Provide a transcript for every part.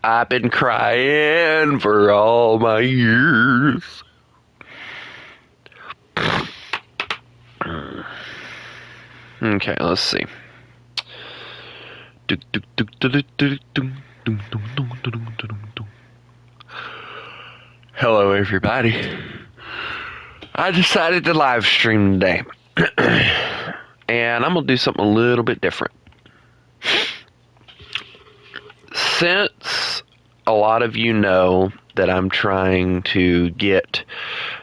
I've been crying for all my years. Okay, let's see. Hello, everybody. I decided to live stream today. And I'm going to do something a little bit different. Since a lot of you know that I'm trying to get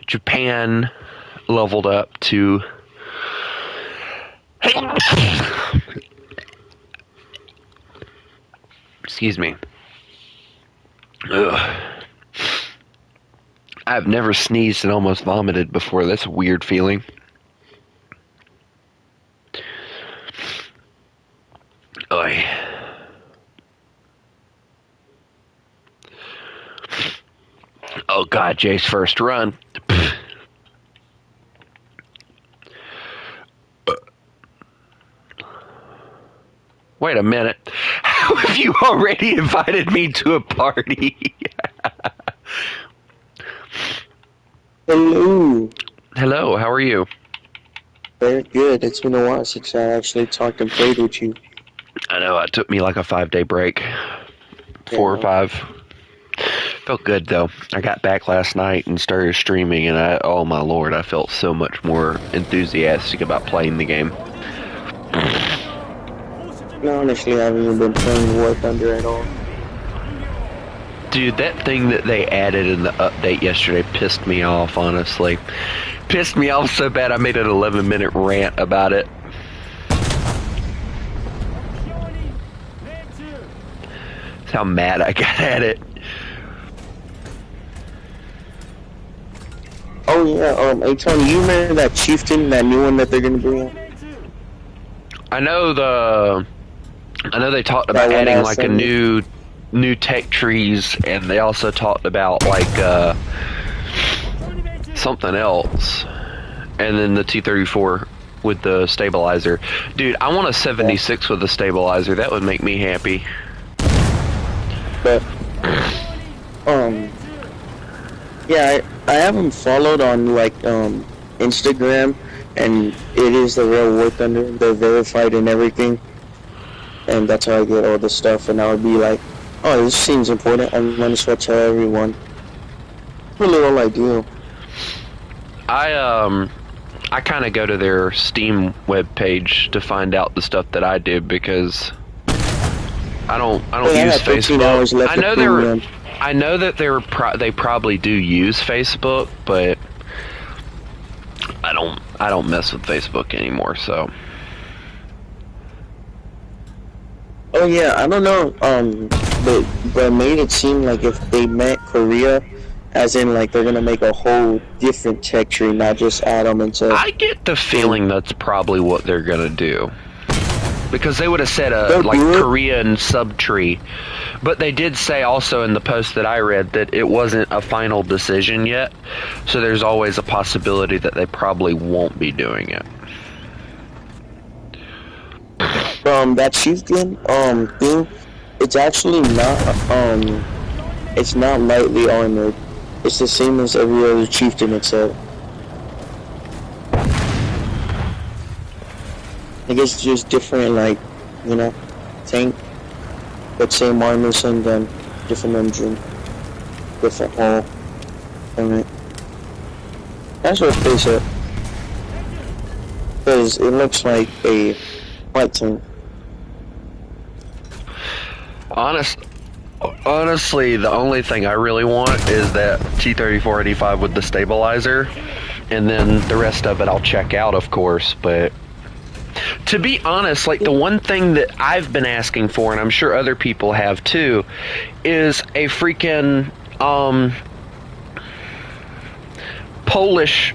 Japan leveled up to excuse me. Ugh. I've never sneezed and almost vomited before. That's a weird feeling. Oy. Oh God, Jay's first run. Wait a minute. How have you already invited me to a party? Hello. Hello, how are you? Very good. It's been a while since I actually talked and played with you. I know, it took me like a 5-day break. 4 or 5. Felt good though. I got back last night and started streaming and oh my lord, I felt so much more enthusiastic about playing the game. No, honestly, I haven't even been playing War Thunder at all. Dude, that thing that they added in the update yesterday pissed me off, honestly. Pissed me off so bad I made an 11-minute rant about it. That's how mad I got at it. Oh yeah, hey Tony, you remember that chieftain, that new one that they're gonna bring out? I know they talked about adding like a new tech trees, and they also talked about like something else, and then the T-34 with the stabilizer. Dude, I want a 76 with a stabilizer. That would make me happy. But yeah, I have them followed on like Instagram, and it is the real War Thunder. They're verified and everything, and that's how I get all the stuff. And I would be like, oh, this seems important. I'm gonna switch to everyone. Really, all I do. I kind of go to their Steam webpage to find out the stuff that I do because I don't use Facebook. I know that they probably do use Facebook, but I don't mess with Facebook anymore. So. Oh yeah, I don't know. But made it seem like if they meant Korea, as in like they're gonna make a whole different tech tree, not just add them into. I get the feeling that's probably what they're gonna do, because they would have said a like Korean subtree, but they did say also in the post that I read that it wasn't a final decision yet, so there's always a possibility that they probably won't be doing it. That chieftain thing, it's actually not it's not lightly armored. It's the same as every other chieftain itself. I guess it's just different, like, you know, tank, but same armor, same gun, different engine, different hull. Alright. That's what they said. Because it looks like a white tank. Honestly, the only thing I really want is that T-34-85 with the stabilizer, and then the rest of it I'll check out, of course, but to be honest, like the one thing that I've been asking for, and I'm sure other people have too, is a freaking Polish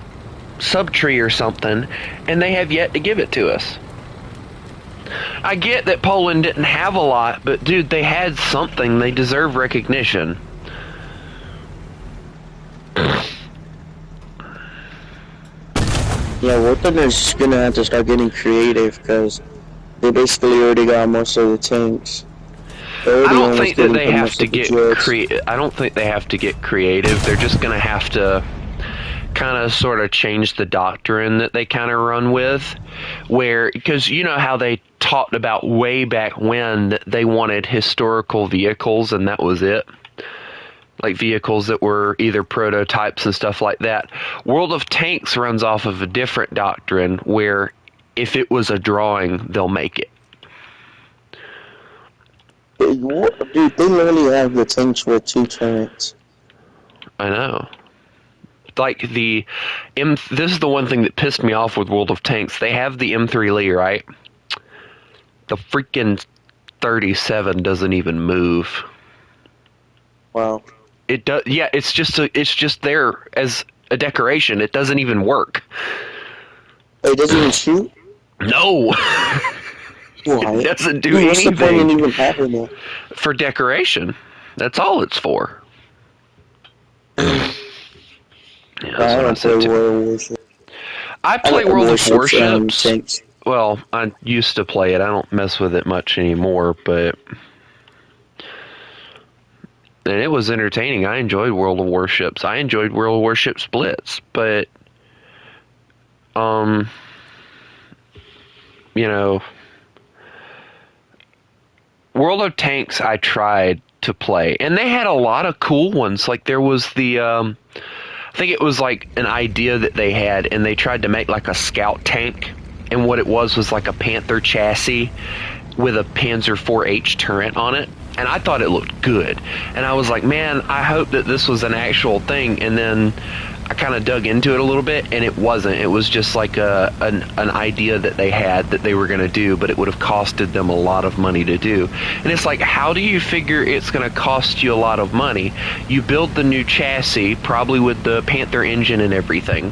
subtree or something, and they have yet to give it to us. I get that Poland didn't have a lot, but dude, they had something. They deserve recognition. Yeah, War Thunder's gonna have to start getting creative because they basically already got most of the tanks. I don't think that they have to get I don't think they have to get creative. They're just going to have to kind of sort of change the doctrine that they kind of run with, where, because you know how they talked about way back when that they wanted historical vehicles and that was it, like vehicles that were either prototypes and stuff like that. World of Tanks runs off of a different doctrine where if it was a drawing, they'll make it. Dude, they literally have the tanks with 2 turrets. I know. Like this is the one thing that pissed me off with World of Tanks. They have the M3 Lee, right? The freaking 37 doesn't even move. Wow. It does. Yeah, it's just there as a decoration. It doesn't even work. It doesn't even shoot? No. Why? It doesn't do anything. What's the point in even having it? For decoration. That's all it's for. Yeah, I don't play World of Warships. I play World of Warships. Well, I used to play it. I don't mess with it much anymore, but and it was entertaining. I enjoyed World of Warships. I enjoyed World of Warships Blitz, but you know, World of Tanks I tried to play, and they had a lot of cool ones. Like there was the I think it was like an idea that they had, and they tried to make like a scout tank, and what it was like a Panther chassis with a Panzer IV-H turret on it, and I thought it looked good, and I was like, man, I hope that this was an actual thing, and then I kind of dug into it a little bit, and it wasn't. It was just like an idea that they had that they were going to do, but it would have costed them a lot of money to do. And it's like, how do you figure it's going to cost you a lot of money? You build the new chassis, probably with the Panther engine and everything,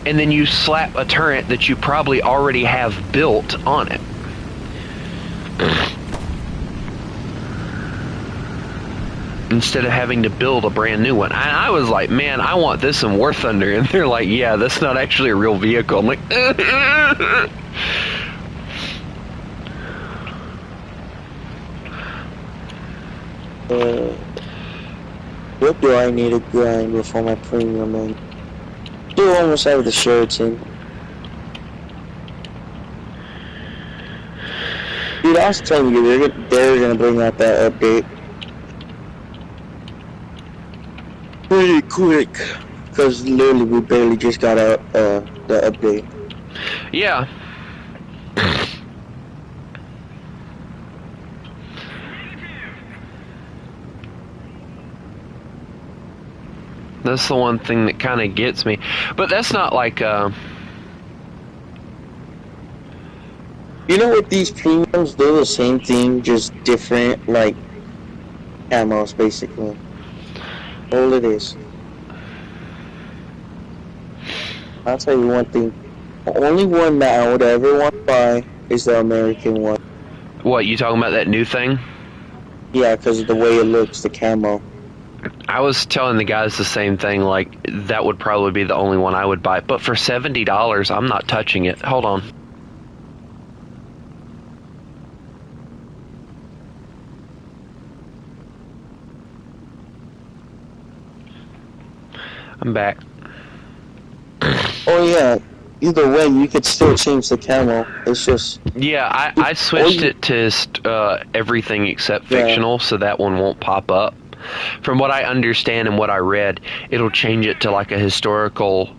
and then you slap a turret that you probably already have built on it. Instead of having to build a brand new one. I was like, man, I want this in warthunder. And they're like, yeah, that's not actually a real vehicle. I'm like, what do I need to grind before my premium in? Do almost have the shirts in. Dude, I was telling you, they're gonna bring out that update pretty quick, because literally we barely just got out the update. Yeah. That's the one thing that kind of gets me. But that's not like you know what, these premiums, they're the same thing, just different, like, camos, basically. All it is. I'll tell you one thing. The only one that I would ever want to buy is the American one. What, you talking about that new thing? Yeah, because of the way it looks, the camo. I was telling the guys the same thing, like, that would probably be the only one I would buy. But for $70, I'm not touching it. Hold on. I'm back. Oh yeah, either way, you could still change the camo. It's just... Yeah, I switched it to everything except fictional, so that one won't pop up. From what I understand and what I read, it'll change it to like a historically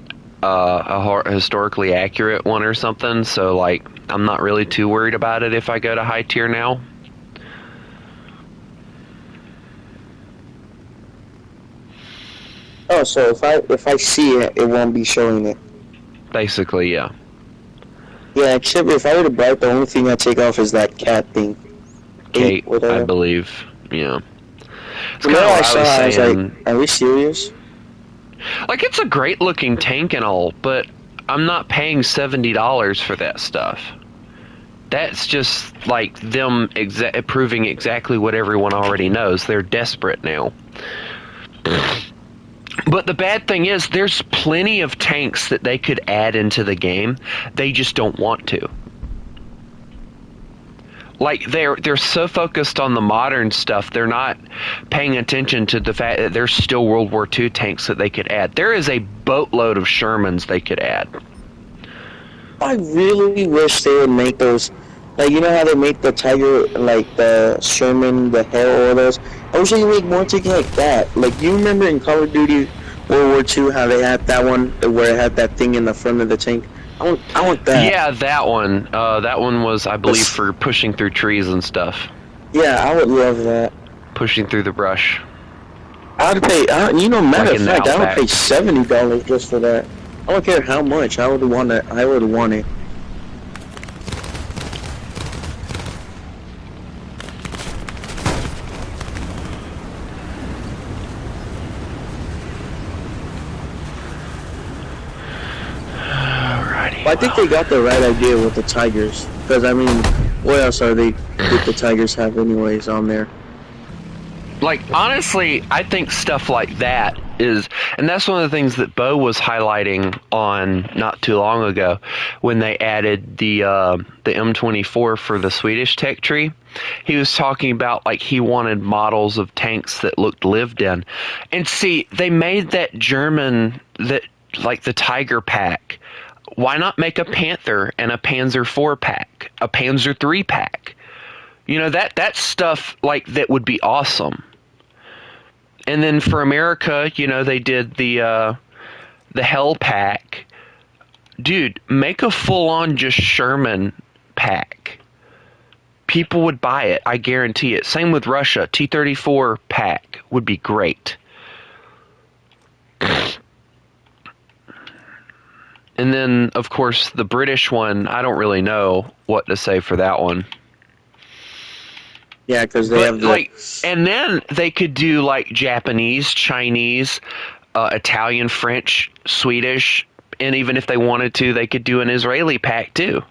accurate one or something, so like, I'm not really too worried about it if I go to high tier now. Oh, so if I see it, it won't be showing it. Basically, yeah. Yeah, except if I were to buy it, the only thing I take off is that cat thing. Kate, I believe. Yeah. It's kind of what I was saying. Like, are we serious? Like, it's a great looking tank and all, but I'm not paying $70 for that stuff. That's just like them proving exactly what everyone already knows. They're desperate now. But the bad thing is, there's plenty of tanks that they could add into the game. They just don't want to. Like they're so focused on the modern stuff, they're not paying attention to the fact that there's still World War II tanks that they could add. There is a boatload of Shermans they could add. I really wish they would make those, like, you know how they make the Tiger, like the Sherman, the Hell, all those. I wish they could make more things like that. Like, you remember in Call of Duty World War II how they had that one where it had that thing in the front of the tank? I want that. Yeah, that one. That one was, I believe, for pushing through trees and stuff. Yeah, I would love that. Pushing through the brush. I would pay. Matter of fact, I would pay $70 just for that. I don't care how much. I would want it. I would want it. I think they got the right idea with the Tigers. Because, I mean, what else are they did the Tigers have anyways on there? Like, honestly, I think stuff like that is... And that's one of the things that Bo was highlighting on not too long ago when they added the M24 for the Swedish tech tree. He was talking about, like, he wanted models of tanks that looked lived in. And see, they made that German, like the Tiger pack. Why not make a Panther and a Panzer IV pack, a Panzer III pack? You know, that stuff, like, that would be awesome. And then for America, you know, they did the Hell pack. Dude, make a full-on just Sherman pack. People would buy it, I guarantee it. Same with Russia, T-34 pack would be great. And then, of course, the British one, I don't really know what to say for that one. Yeah, because they have the... like, and then they could do, like, Japanese, Chinese, Italian, French, Swedish, and even if they wanted to, they could do an Israeli pack, too.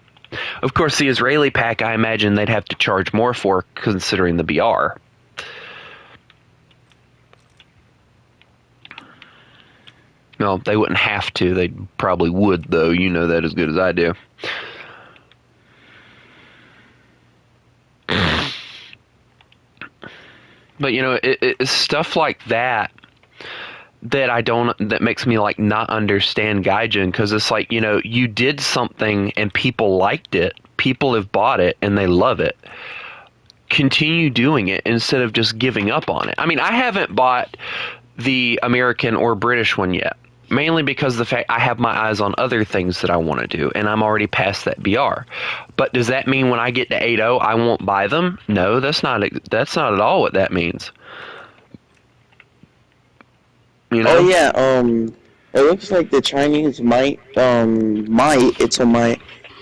Of course, the Israeli pack, I imagine they'd have to charge more for, considering the BR. No, they wouldn't have to. They probably would, though. You know that as good as I do. But, you know, it's stuff like that that makes me, like, not understand Gaijin, because it's like, you know, you did something and people liked it. People have bought it and they love it. Continue doing it instead of just giving up on it. I mean, I haven't bought the American or British one yet. Mainly because the fact I have my eyes on other things that I want to do, and I'm already past that BR. But does that mean when I get to 8.0 I won't buy them? No, that's not at all what that means. You know? Oh yeah, it looks like the Chinese might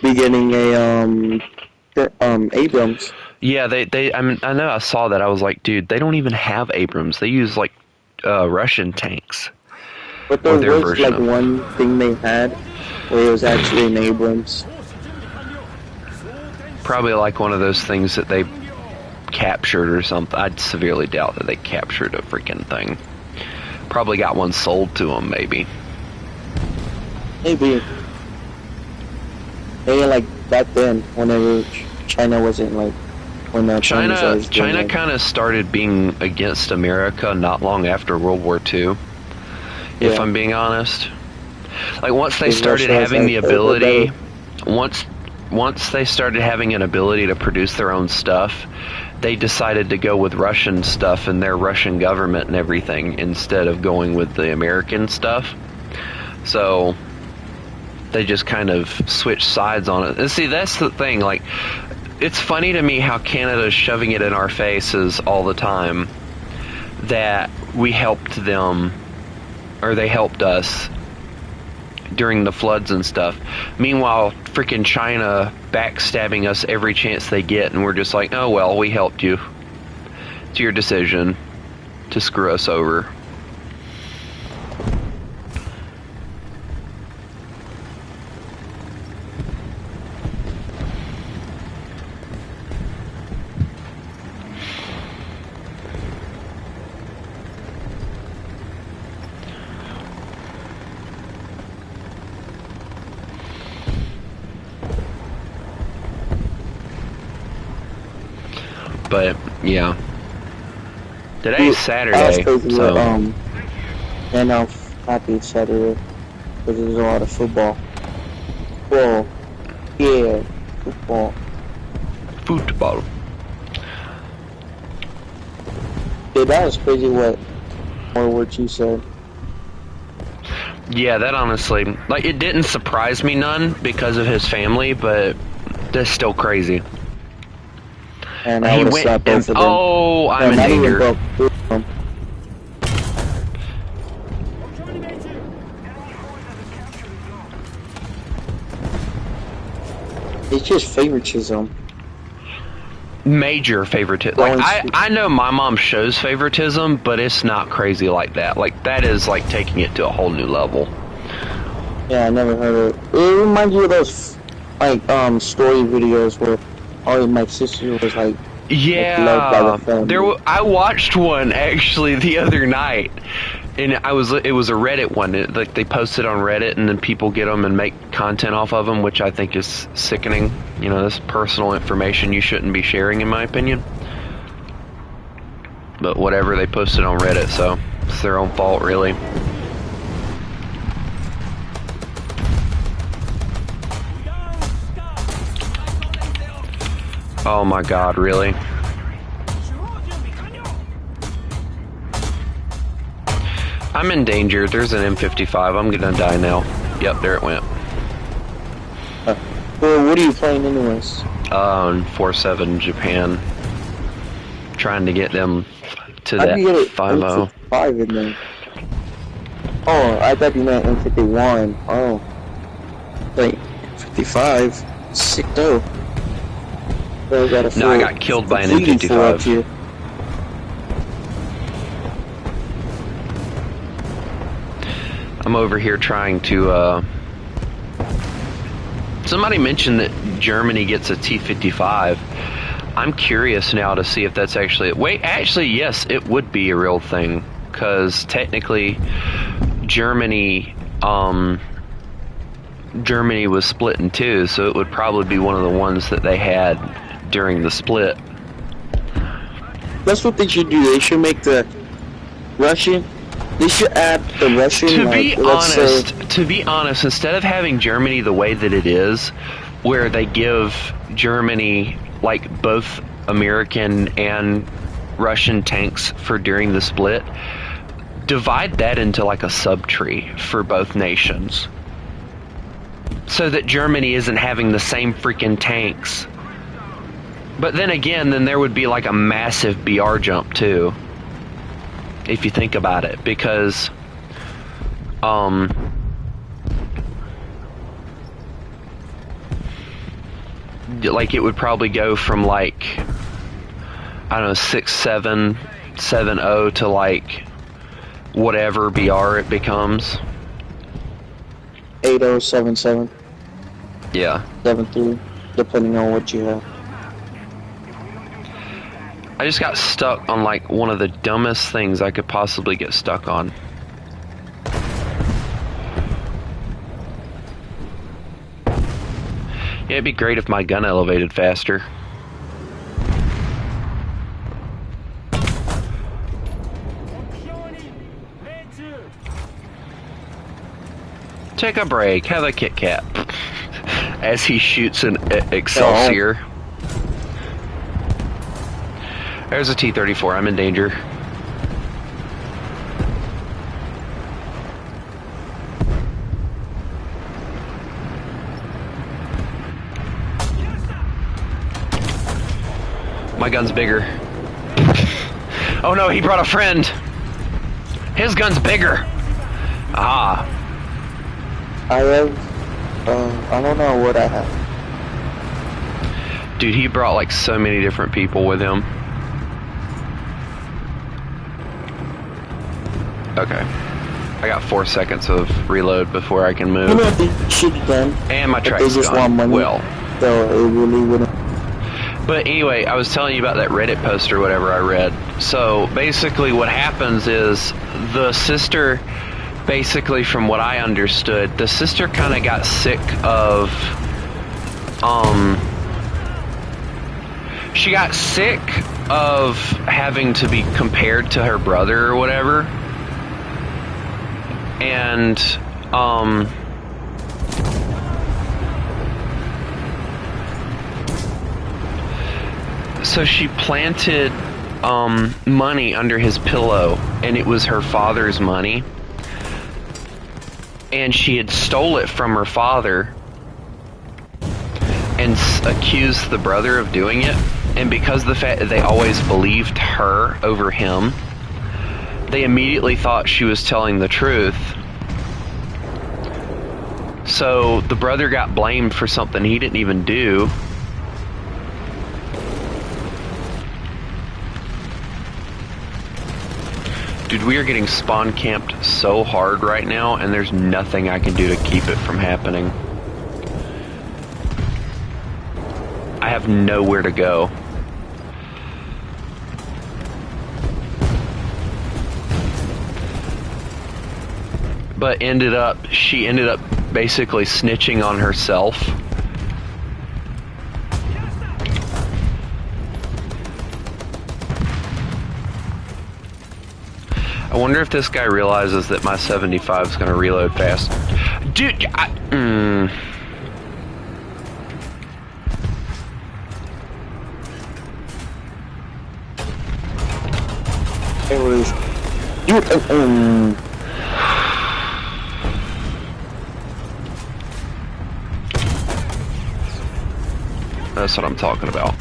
be getting a Abrams. Yeah, I mean, I know I saw that. I was like, dude, they don't even have Abrams. They use like Russian tanks. But there was like one thing they had where it was actually an Abrams. Probably like one of those things that they captured or something. I'd severely doubt that they captured a freaking thing. Probably got one sold to them, maybe. Maybe. Maybe like back then, whenever China wasn't like when China kind of started being against America not long after World War II. If I'm being honest, like once they started having the ability, once they started having an ability to produce their own stuff, they decided to go with Russian stuff and their Russian government and everything instead of going with the American stuff. So they just kind of switched sides on it. And see, that's the thing. Like, it's funny to me how Canada's shoving it in our faces all the time that we helped them. Or they helped us during the floods and stuff. Meanwhile, freaking China backstabbing us every chance they get, and we're just like, oh well, we helped you. It's your decision to screw us over. But yeah, today's Saturday, so. And I'm happy it's Saturday because there's a lot of football. Well, yeah, football. Football. Yeah, that was crazy. What you said? Yeah, that honestly, like, it didn't surprise me none because of his family, but that's still crazy. And I would have slapped both of them. Oh, I'm in danger. It's just favoritism. Major favoritism. Like, I know my mom shows favoritism, but it's not crazy like that. Like, that is like taking it to a whole new level. Yeah, I never heard of it. It reminds you of those like story videos where my sister was like, yeah, loved by the family. I watched one actually the other night. And it was a Reddit one. Like, they post it on Reddit, and then people get them and make content off of them, which I think is sickening. You know, this personal information you shouldn't be sharing, in my opinion. But whatever, they post it on Reddit, so it's their own fault, really. Oh my God, really? I'm in danger. There's an M55. I'm gonna die now. Yep, there it went. Well, what are you playing anyways? 4-7 Japan. Trying to get them to that 5-0. M55 in there. Oh, I thought you meant M51. Oh. Like, 55. Sick though. No, I got killed by an M55. I'm over here trying to, somebody mentioned that Germany gets a T-55. I'm curious now to see if that's actually... Wait, actually, yes, it would be a real thing. Because technically, Germany was split in two, so it would probably be one of the ones that they had during the split. That's what they should do. They should make the Russian... They should add the Russian. To be honest, instead of having Germany the way that it is, where they give Germany like both American and Russian tanks for during the split, divide that into like a subtree for both nations, so that Germany isn't having the same freaking tanks. But then again, then there would be like a massive BR jump too, if you think about it, because like, it would probably go from like, I don't know, 6-7, 7-0 to like whatever BR it becomes. 8-0, 7-7. Yeah. 7-3, depending on what you have. I just got stuck on like one of the dumbest things I could possibly get stuck on. Yeah, it'd be great if my gun elevated faster. Take a break, have a Kit Kat. As he shoots an Excelsior. There's a T-34, I'm in danger. My gun's bigger. Oh no, he brought a friend. His gun's bigger. Ah. I have, I don't know what I have. Dude, he brought like so many different people with him. Okay. I got 4 seconds of reload before I can move. You know what they should have done? And my track's gone. Well. So it really wouldn't. But anyway, I was telling you about that Reddit post or whatever I read. So basically what happens is the sister, basically from what I understood, the sister kind of got sick of, she got sick of having to be compared to her brother or whatever. And, so she planted, money under his pillow, and it was her father's money. And she had stole it from her father and accused the brother of doing it. And because of the fact that they always believed her over him, they immediately thought she was telling the truth. So the brother got blamed for something he didn't even do. Dude, we are getting spawn camped so hard right now, and there's nothing I can do to keep it from happening. I have nowhere to go. But she ended up basically snitching on herself. I wonder if this guy realizes that my 75 is going to reload fast. Dude, That's what I'm talking about.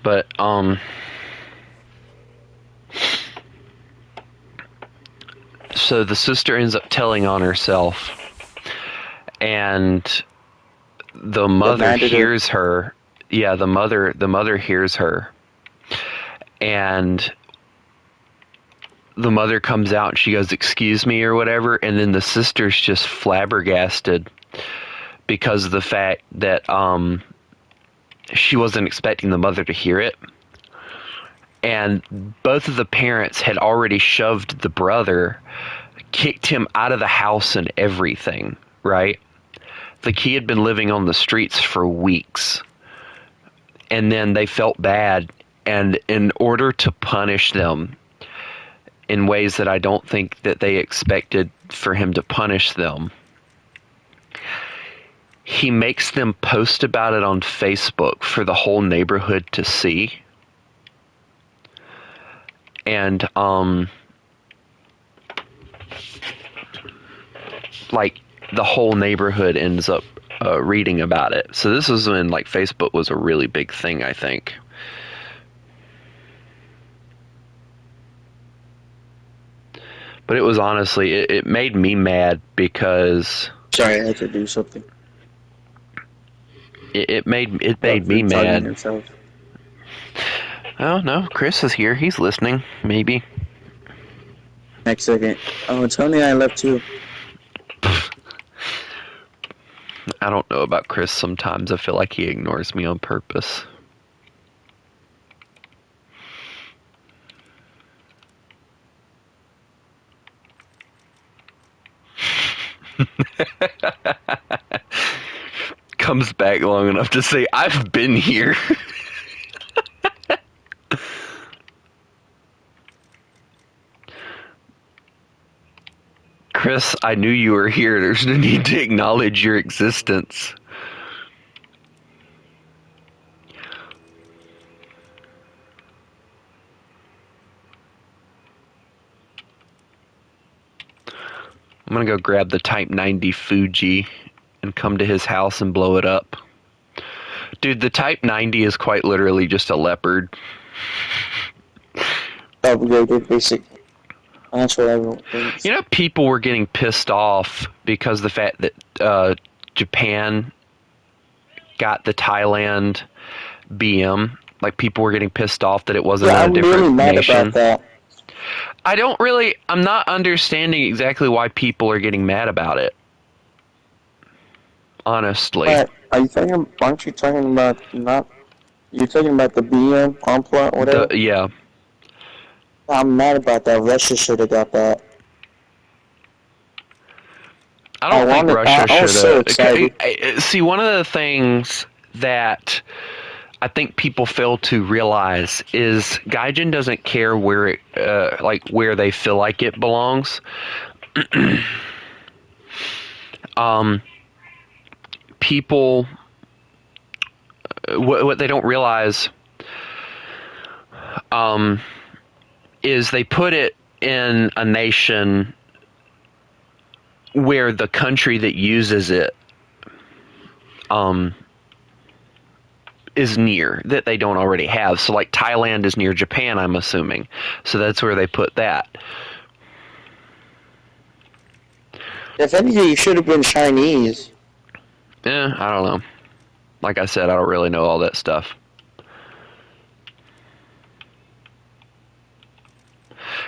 But, so the sister ends up telling on herself, and the mother hears her. Yeah, the mother hears her, and the mother comes out and she goes, "Excuse me," or whatever, and then the sister's just flabbergasted because of the fact that she wasn't expecting the mother to hear it. And both of the parents had already shoved the brother, kicked him out of the house and everything, right? Like, he had been living on the streets for weeks. And then they felt bad, and in order to punish them in ways that I don't think that they expected for him to punish them, he makes them post about it on Facebook for the whole neighborhood to see. And, like, the whole neighborhood ends up reading about it. So this was when, like, Facebook was a really big thing, I think. But it was honestly, it made me mad because... Sorry, I had to do something. It made me mad. Oh, no, Chris is here. He's listening, maybe. Next second. Oh, Tony and I left too. I don't know about Chris sometimes. I feel like he ignores me on purpose. Comes back long enough to say, "I've been here." Chris, I knew you were here. There's no need to acknowledge your existence. I'm gonna go grab the Type 90 Fuji and come to his house and blow it up. Dude, the Type 90 is quite literally just a leopard. Upgraded, basic. That's what everyone thinks. You know, people were getting pissed off because of the fact that Japan got the Thailand BM. Like, people were getting pissed off that it wasn't a different really mad nation. About that. I'm not understanding exactly why people are getting mad about it. Honestly. But aren't you talking about you're talking about the BM, Ampla, whatever? Yeah. I'm mad about that. Russia should have got that. I don't think Russia I was should so have. excited. See, one of the things that I think people fail to realize is Gaijin doesn't care where it, where they feel like it belongs. People, what they don't realize, is they put it in a nation where the country that uses it is near, that they don't already have. So like Thailand is near Japan, I'm assuming. So that's where they put that. If anything, you should have been Chinese. I don't know. Like I said, I don't really know all that stuff.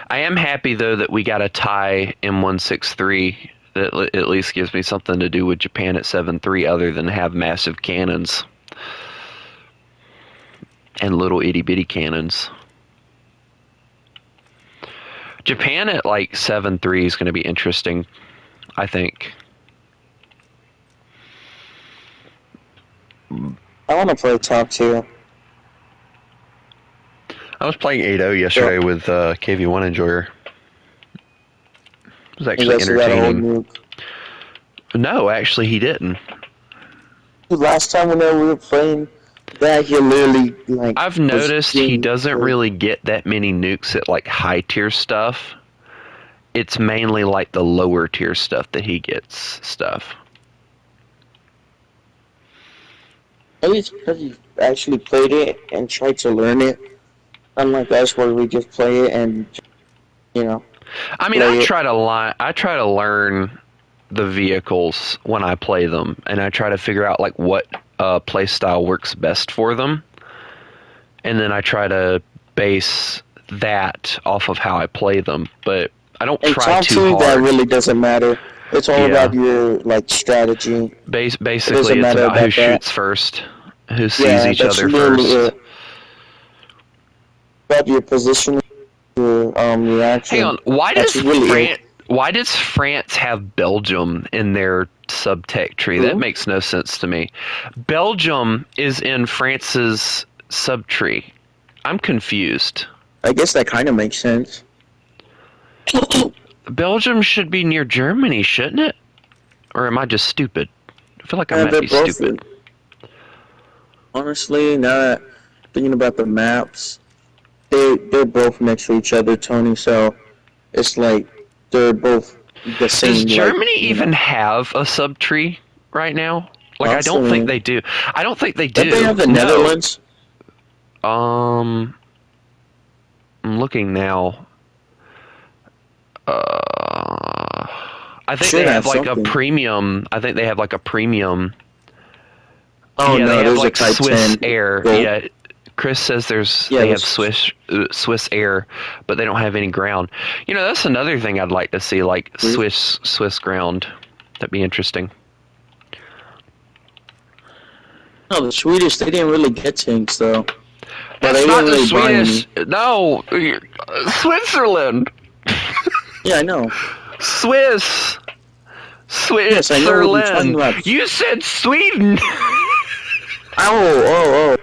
I am happy though that we got a Thai M163 that at least gives me something to do with Japan at 7.3 other than have massive cannons and little itty bitty cannons. Japan at like 7.3 is going to be interesting, I think. I want to play top 2. I was playing 8.0 yesterday with KV1 Enjoyer. It was actually entertaining. No, actually, he didn't. Last time we were playing that, he literally like. I've noticed he doesn't really get that many nukes at like high tier stuff. It's mainly like the lower tier stuff that he gets stuff. Maybe it's because he actually played it and tried to learn it. Unlike us, where we just play it and, you know. I mean, I try to learn the vehicles when I play them, and I try to figure out like what play style works best for them, and then I try to base that off of how I play them. But I don't try too hard. That really doesn't matter. It's all about your like strategy. Basically, it's about who shoots first, who sees each other first. About your position, your reaction. Hang on, why does France have Belgium in their subtech tree? That makes no sense to me. Belgium is in France's subtree. I'm confused. I guess that kind of makes sense. Belgium should be near Germany, shouldn't it? Or am I just stupid? I feel like I might be stupid. Honestly, now that thinking about the maps, they're both next to each other, Tony, so it's like they're both the same. Does Germany even have a subtree right now? Like, I don't think they do. I don't think they do. Don't they have the Netherlands? I'm looking now. I think they have like a premium. I think they have like a premium. Oh yeah, no, they have like a Swiss 10 Air. gold. Yeah, Chris says they have Swiss Air, but they don't have any ground. You know, that's another thing I'd like to see, like Swiss ground. That'd be interesting. No, the Swedish, they didn't really get tanks though. That's not the Swedish. No, Switzerland. Yeah, I know. Switzerland. Yes, I know what you're talking about. You said Sweden. Oh.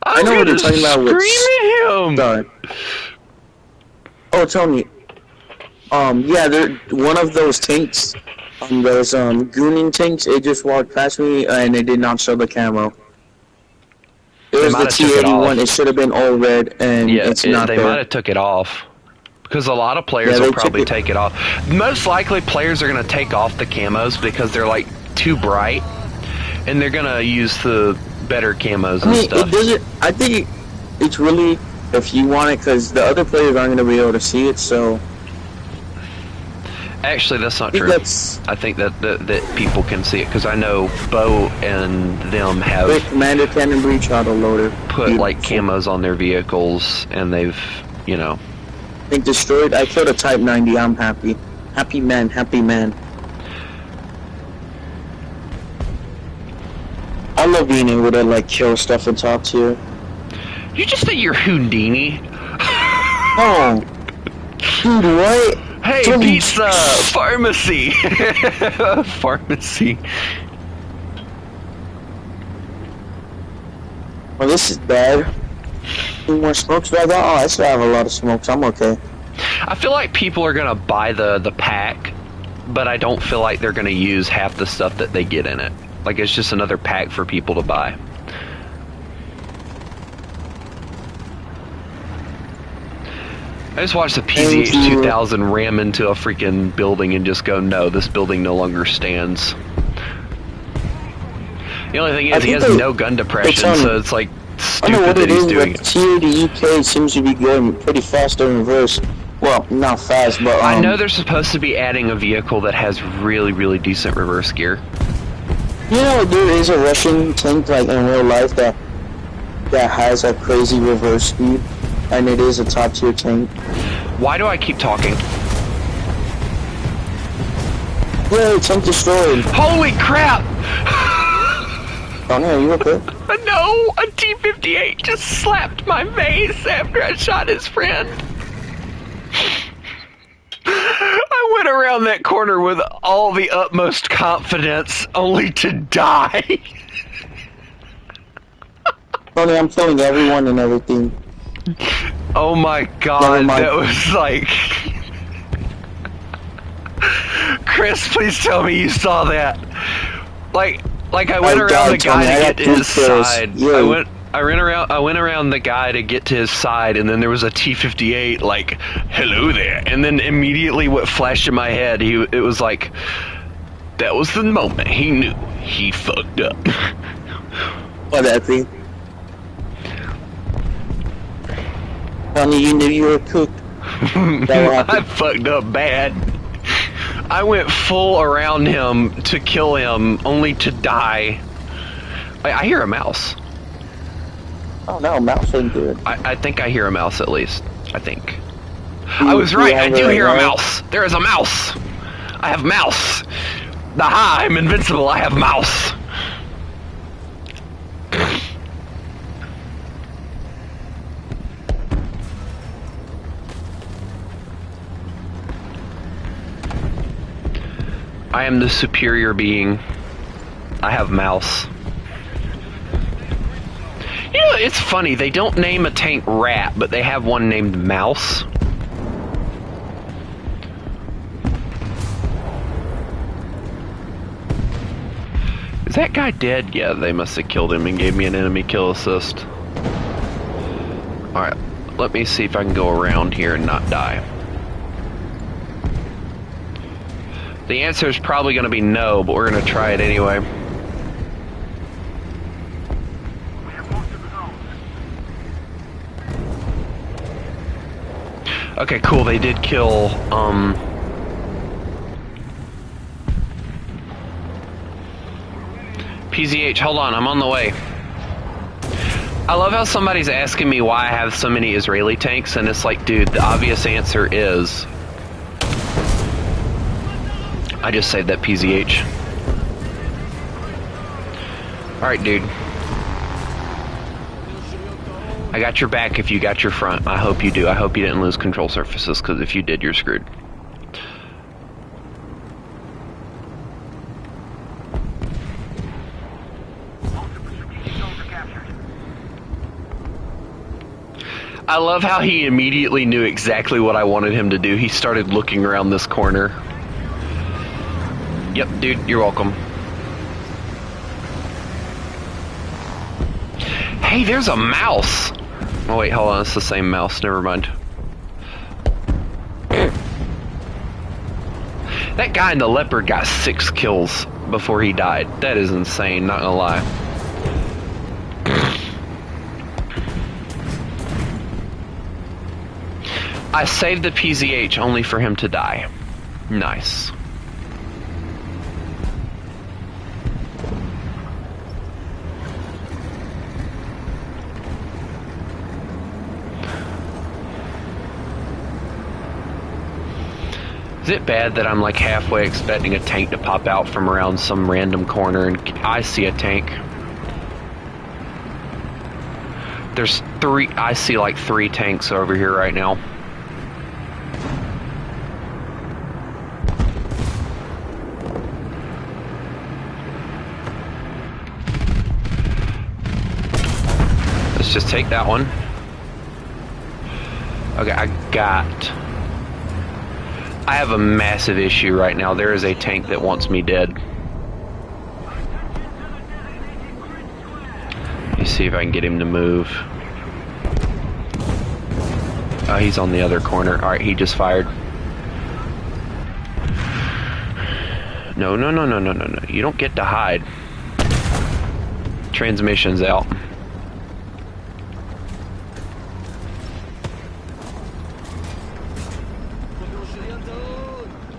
I know what you're talking about. Scream at him. Oh, Tony. Yeah, one of those tanks, those gooning tanks. It just walked past me and it did not show the camo. It was the T-81. It should have been all red, and it's not there. They might have took it off. Because a lot of players will probably take it off. Most likely, players are going to take off the camos because they're like too bright, and they're going to use the better camos and stuff. It doesn't. I think it's really if you want it, because the other players aren't going to be able to see it. So actually, that's not true. I think that people can see it because I know Bo and them have Commander Cannon Breach autoloader put like camos on their vehicles, and they've been destroyed. I killed a Type 90. I'm happy. Happy man. I love being able to like kill stuff and talk to you. You just say you're Houdini. Oh, dude, what? Hey, pizza! Pharmacy! Pharmacy. Well, this is bad. Any more smokes back there? Oh, I still have a lot of smokes. I'm okay. I feel like people are gonna buy the pack, but I don't feel like they're gonna use half the stuff that they get in it. Like, it's just another pack for people to buy. I just watched the PZH 2000 ram into a freaking building and just go, no, this building no longer stands. The only thing is, he has no gun depression, so it's like stupid that he's doing it. TOD UK seems to be going pretty fast in reverse. Well, not fast, but I know they're supposed to be adding a vehicle that has really, really decent reverse gear. You know, there is a Russian tank, like in real life, that has a crazy reverse speed, and it is a top tier tank. Why do I keep talking? Yay, tank destroyed. Holy crap! Oh no, you okay? No, a T-58 just slapped my face after I shot his friend. I went around that corner with all the utmost confidence, only to die. Tony, I'm killing everyone and everything. Oh my god, that was like... Chris, please tell me you saw that. Like I went around the guy to get to his side. Yeah. I went around the guy to get to his side, and then there was a T-58, like, hello there. And then immediately what flashed in my head, it was like, that was the moment he knew he fucked up. What, that thing? Honey, you knew you were cooked. I fucked up bad. I went full around him to kill him, only to die. I hear a mouse. Oh no, mouse ain't good. I think I hear a mouse at least. I think. I was right, I do hear a mouse. There is a mouse. I have mouse. Aha, I'm invincible, I have mouse. I am the superior being. I have mouse. You know, it's funny, they don't name a tank Rat, but they have one named Mouse. Is that guy dead? Yeah, they must have killed him and gave me an enemy kill assist. Alright, let me see if I can go around here and not die. The answer is probably going to be no, but we're going to try it anyway. Okay, cool, they did kill, PZH, hold on, I'm on the way. I love how somebody's asking me why I have so many Israeli tanks, and it's like, dude, the obvious answer is... I just saved that PZH. Alright, dude. I got your back if you got your front. I hope you do. I hope you didn't lose control surfaces, because if you did, you're screwed. I love how he immediately knew exactly what I wanted him to do. He started looking around this corner. Yep, dude, you're welcome. Hey, there's a mouse! Oh wait, hold on, it's the same mouse, never mind. That guy in the leopard got 6 kills before he died. That is insane, not gonna lie. I saved the PZH only for him to die. Nice. Is it bad that I'm like halfway expecting a tank to pop out from around some random corner and I see a tank? There's 3, I see like 3 tanks over here right now. take that one. Okay, I have a massive issue right now. There is a tank that wants me dead. Let me see if I can get him to move. Oh, he's on the other corner. Alright, he just fired. No. You don't get to hide. Transmission's out.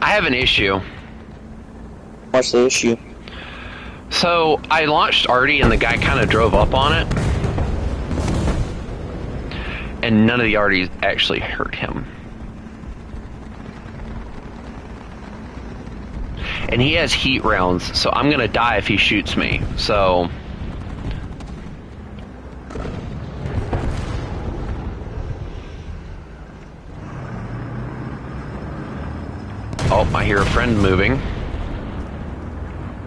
I have an issue. What's the issue? So, I launched Artie and the guy kind of drove up on it. And none of the Arties actually hurt him. And he has heat rounds, so I'm gonna die if he shoots me. So... Oh, I hear a friend moving.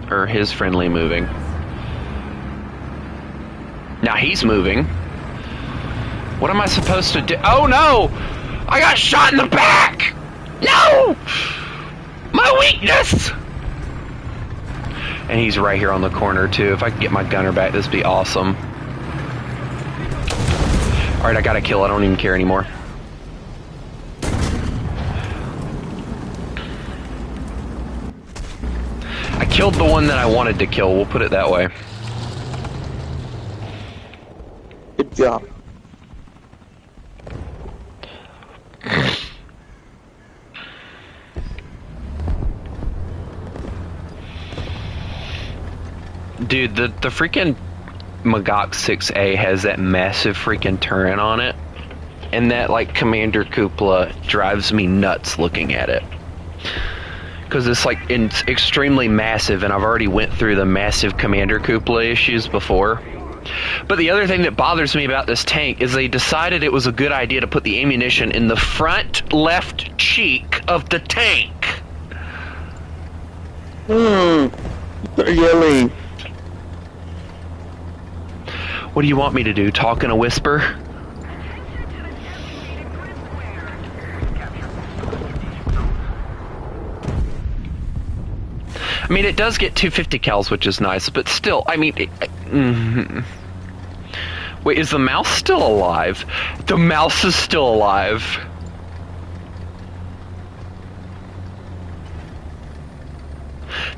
Or his friendly moving. Now he's moving. What am I supposed to do? Oh no! I got shot in the back! No! My weakness! And he's right here on the corner too. If I could get my gunner back, this would be awesome. Alright, I gotta kill. I don't even care anymore. I killed the one that I wanted to kill, we'll put it that way. Good job. Dude, the freaking Magok 6A has that massive freaking turret on it. And that, like, Commander Cupola drives me nuts looking at it. Because it's like it's extremely massive, and I've already went through the massive Commander Cupola issues before. But the other thing that bothers me about this tank is they decided it was a good idea to put the ammunition in the front left cheek of the tank. They're yelling. What do you want me to do? Talk in a whisper? I mean, it does get 250 cals, which is nice, but still, I mean... Wait, is the mouse still alive? The mouse is still alive.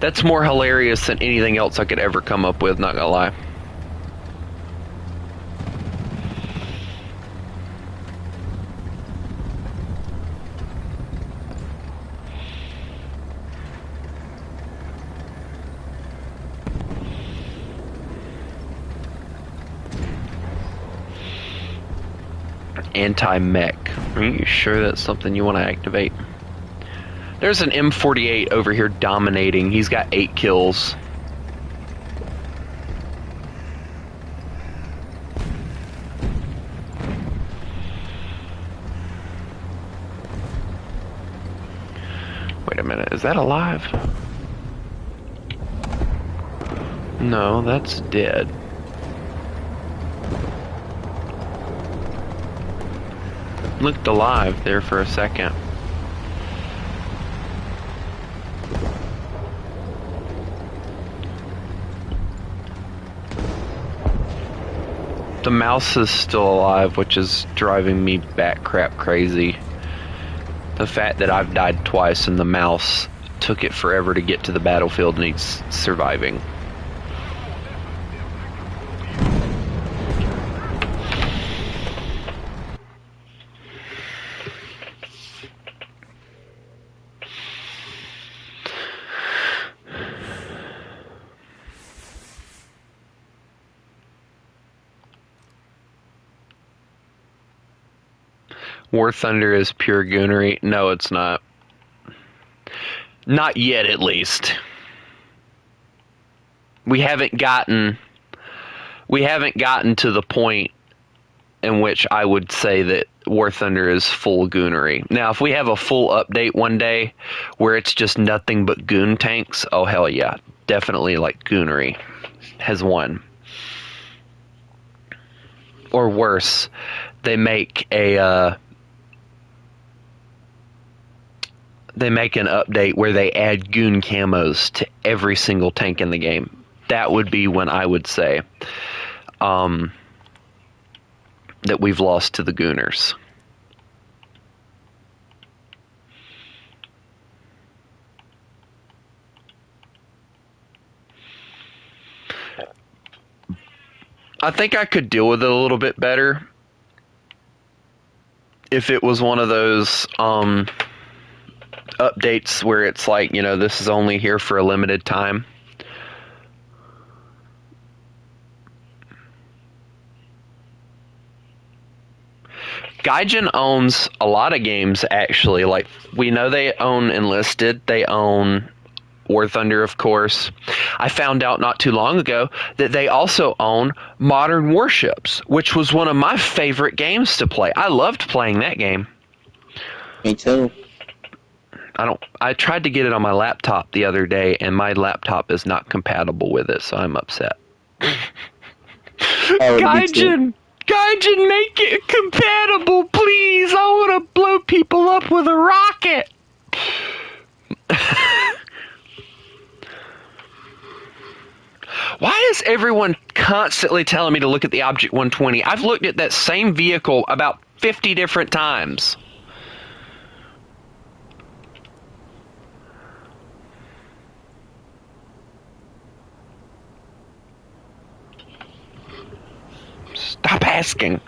That's more hilarious than anything else I could ever come up with, not gonna lie. Anti-mech. Are you sure that's something you want to activate? There's an M48 over here dominating. He's got 8 kills. Wait a minute, is that alive? No, that's dead. Looked alive there for a second. The mouse is still alive, which is driving me bat crap crazy. The fact that I've died twice and the mouse took it forever to get to the battlefield and he's surviving. War Thunder is pure goonery. No, it's not. Not yet, at least. We haven't gotten to the point in which I would say that War Thunder is full goonery. Now, if we have a full update one day where it's just nothing but goon tanks, oh hell yeah. Definitely like goonery has won. or worse, they make an update where they add goon camos to every single tank in the game. That would be when I would say that we've lost to the gooners. I think I could deal with it a little bit better if it was one of those updates where it's like, you know, this is only here for a limited time. Gaijin owns a lot of games, actually. Like, we know they own Enlisted, they own War Thunder, of course. I found out not too long ago that they also own Modern Warships, which was one of my favorite games to play. I loved playing that game. Me too. I tried to get it on my laptop the other day, and my laptop is not compatible with it, so I'm upset. Gaijin, make it compatible, please. I want to blow people up with a rocket. Why is everyone constantly telling me to look at the Object 120? I've looked at that same vehicle about 50 different times. Stop asking.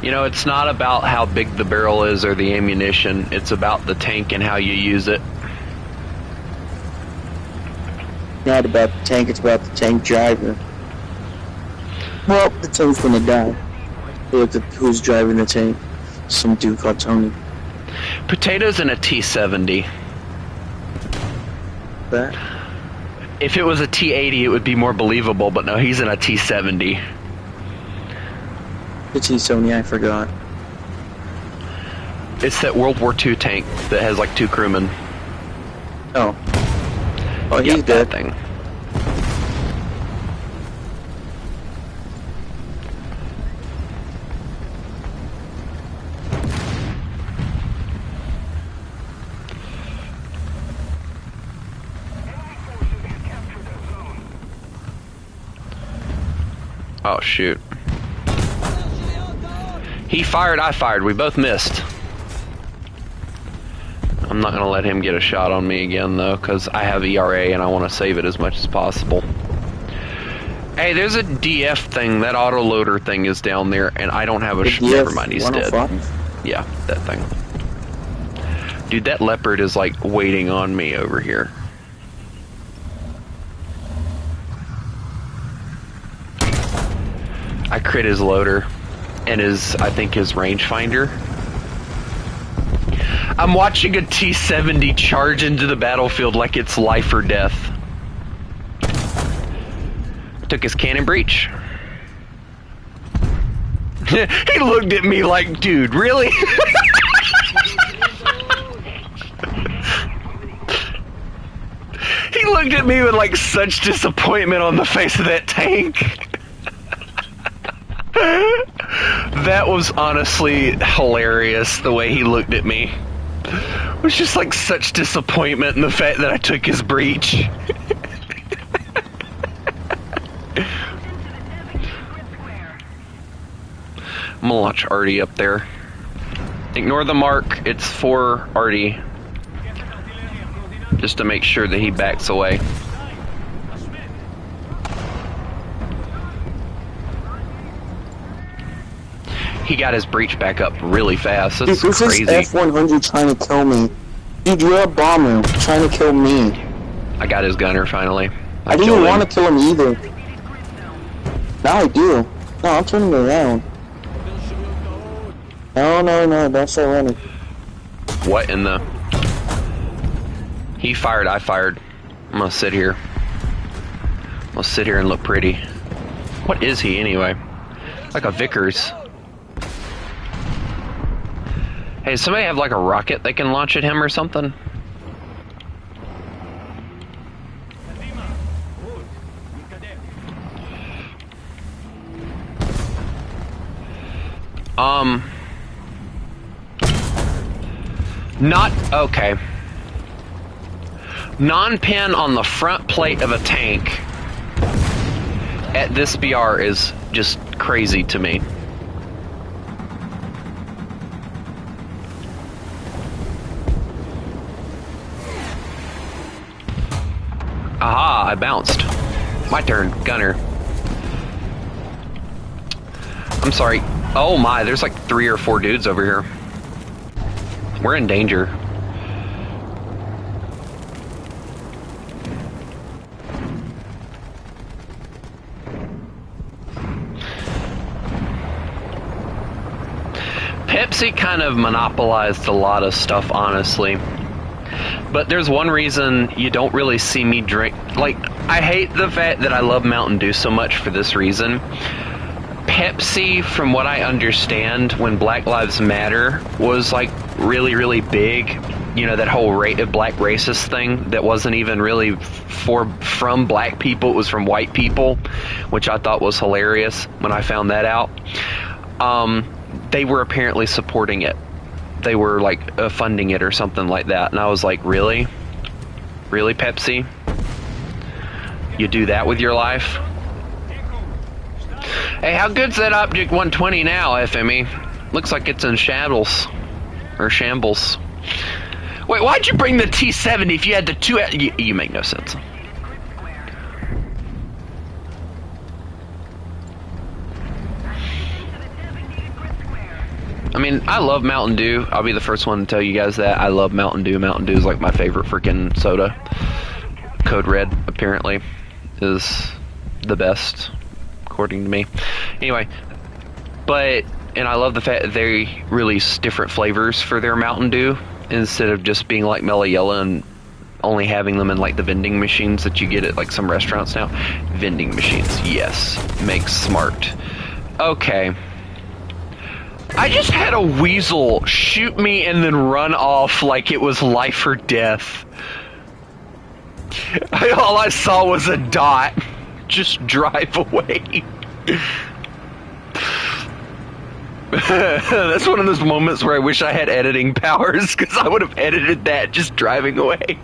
You know, it's not about how big the barrel is or the ammunition. It's about the tank and how you use it. Not about the tank, it's about the tank driver. Well, the tank's gonna die. Look at who's driving the tank. Some dude called Tony. Potato's in a T-70. That? If it was a T-80, it would be more believable, but no, he's in a T-70. The T-70, I forgot. It's that World War II tank that has like 2 crewmen. Oh. Oh, yeah, he's dead. That thing. Oh, shoot. He fired, I fired. We both missed. I'm not going to let him get a shot on me again, though, because I have ERA and I want to save it as much as possible. Hey, there's a DF thing. That autoloader thing is down there, and I don't have a... Never mind, he's dead. Yeah, that thing. Dude, that leopard is, like, waiting on me over here. I crit his loader and his, I think, his rangefinder. I'm watching a T-70 charge into the battlefield like it's life or death. Took his cannon breach. He looked at me like, dude, really? He looked at me with like such disappointment on the face of that tank. That was honestly hilarious, the way he looked at me. It was just like such disappointment in the fact that I took his breach. I'm gonna launch Artie up there. Ignore the mark, it's for Artie. Just to make sure that he backs away. He got his breach back up really fast. That's dude, crazy. This is F-100 trying to kill me. Dude, you're a bomber trying to kill me. I got his gunner finally. I didn't even want to kill him either. Now I do. No, I'm turning around. No, don't start running. What in the... He fired, I fired. I'm gonna sit here. I'm gonna sit here and look pretty. What is he anyway? Like a Vickers. Hey, does somebody have like a rocket they can launch at him or something? Not okay. Non-pin on the front plate of a tank at this BR is just crazy to me. Aha, I bounced. My turn, gunner. I'm sorry. Oh my, there's like 3 or 4 dudes over here. We're in danger. Pepsi kind of monopolized a lot of stuff, honestly. But there's one reason you don't really see me drink. Like, I hate the fact that I love Mountain Dew so much for this reason. Pepsi, from what I understand, when Black Lives Matter was like really, really big, you know, that whole black racist thing that wasn't even really from black people, it was from white people, which I thought was hilarious when I found that out. They were apparently supporting it. They were like funding it or something like that, and I was like, really? Really, Pepsi? You do that with your life? Hey, how good's that Object 120 now, FME? Looks like it's in shambles. Or shambles. Wait, why'd you bring the T-70 if you had the two... You make no sense. I mean, I love Mountain Dew. I'll be the first one to tell you guys that. I love Mountain Dew. Mountain Dew is like my favorite freaking soda. Code Red, apparently, is the best, according to me. Anyway, and I love the fact that they release different flavors for their Mountain Dew instead of just being like Mellow Yellow and only having them in like the vending machines that you get at like some restaurants now. Vending machines, yes, makes smart. Okay. I just had a weasel shoot me and then run off like it was life or death. All I saw was a dot just drive away. That's one of those moments where I wish I had editing powers, because I would have edited that just driving away.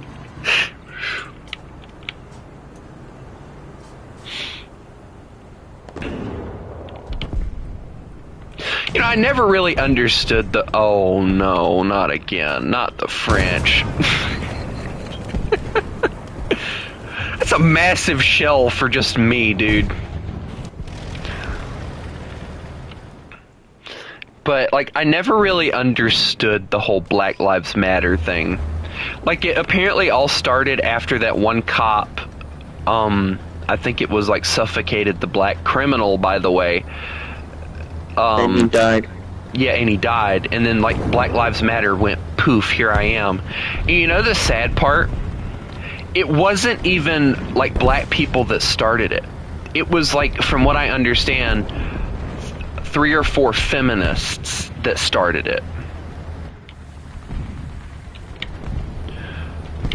You know, I never really understood the... Oh no, not again. Not the French. That's a massive shell for just me, dude. But, like, I never really understood the whole Black Lives Matter thing. Like, it apparently all started after that one cop, I think it was, like, suffocated the black criminal, by the way. And he died. Yeah, and he died. And then, like, Black Lives Matter went, poof, here I am. And you know the sad part? It wasn't even, like, black people that started it. It was, like, from what I understand, 3 or 4 feminists that started it.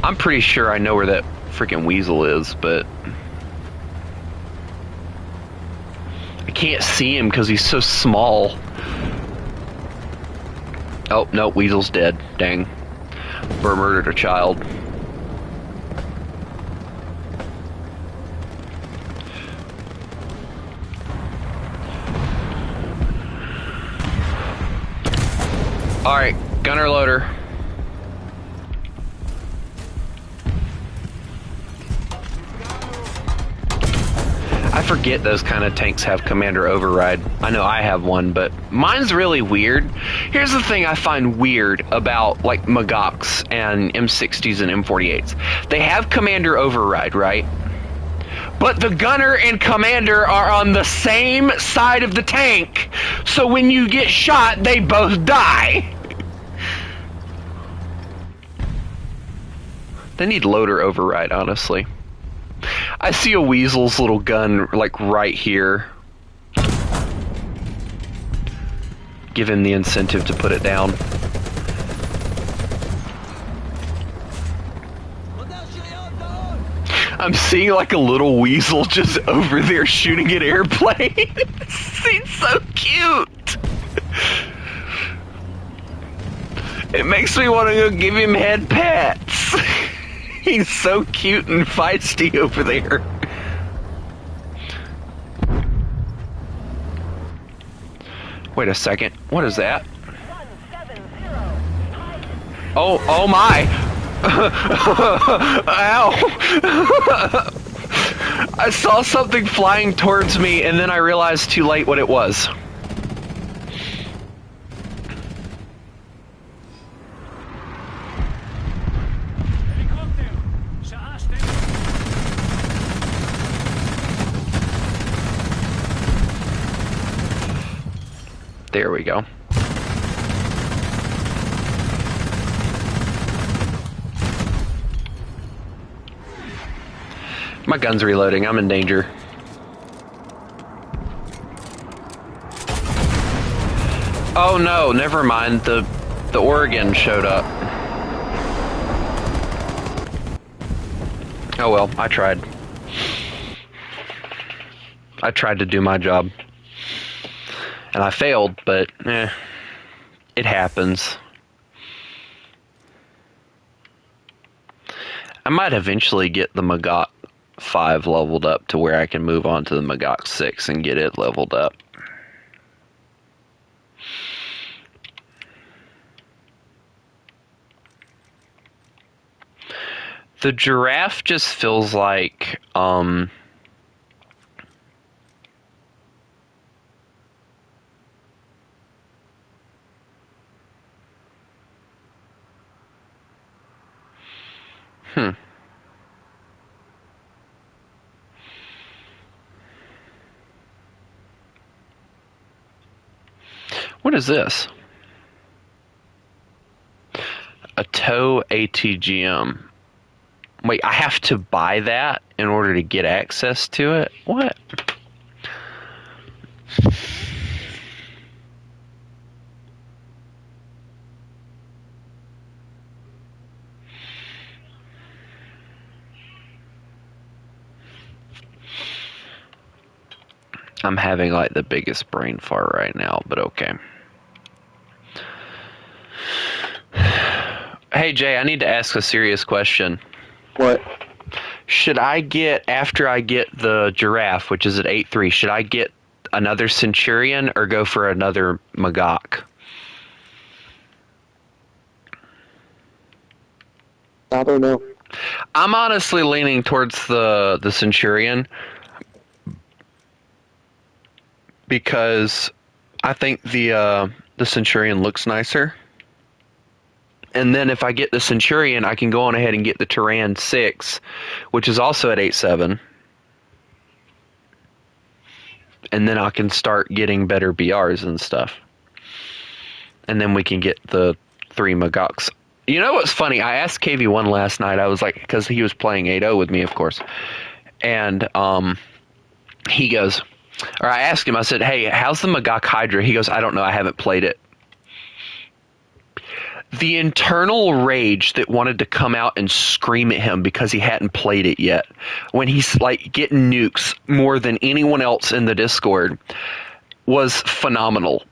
I'm pretty sure I know where that freaking weasel is, but I can't see him because he's so small. Oh, no, weasel's dead. Dang. Burr murdered a child. Alright, gunner loader. I forget those kind of tanks have commander override. I know I have one, but mine's really weird. Here's the thing I find weird about like Magoks and M60s and M48s. They have commander override, right? But the gunner and commander are on the same side of the tank, so when you get shot, they both die. They need loader override, honestly. I see a weasel's little gun, like, right here. Give him the incentive to put it down. I'm seeing, like, a little weasel just over there shooting an airplane. He's so cute. It makes me want to go give him head pats. He's so cute and feisty over there. Wait a second. What is that? Oh my! Ow! I saw something flying towards me and then I realized too late what it was. There we go. My gun's reloading. I'm in danger. Oh no, never mind. The Oregon showed up. Oh well, I tried. I tried to do my job. And I failed, but it happens. I might eventually get the Magok 5 leveled up to where I can move on to the Magok 6 and get it leveled up. The giraffe just feels like, What is this? A tow ATGM. Wait, I have to buy that in order to get access to it? What? I'm having like the biggest brain fart right now, but okay. Hey Jay, I need to ask a serious question. What? Should I get, after I get the giraffe, which is at 8-3, should I get another Centurion or go for another Magok? I don't know. I'm honestly leaning towards the Centurion because I think the Centurion looks nicer. And then if I get the Centurion, I can go on ahead and get the Turan 6, which is also at 8-7. And then I can start getting better BRs and stuff. And then we can get the 3 Magoks. You know what's funny? I asked KV1 last night. I was like, because he was playing 8-0 with me, of course. And he goes, or I asked him, I said, hey, how's the Magok Hydra? He goes, I don't know. I haven't played it. The internal rage that wanted to come out and scream at him because he hadn't played it yet, when he's like getting nukes more than anyone else in the Discord, was phenomenal.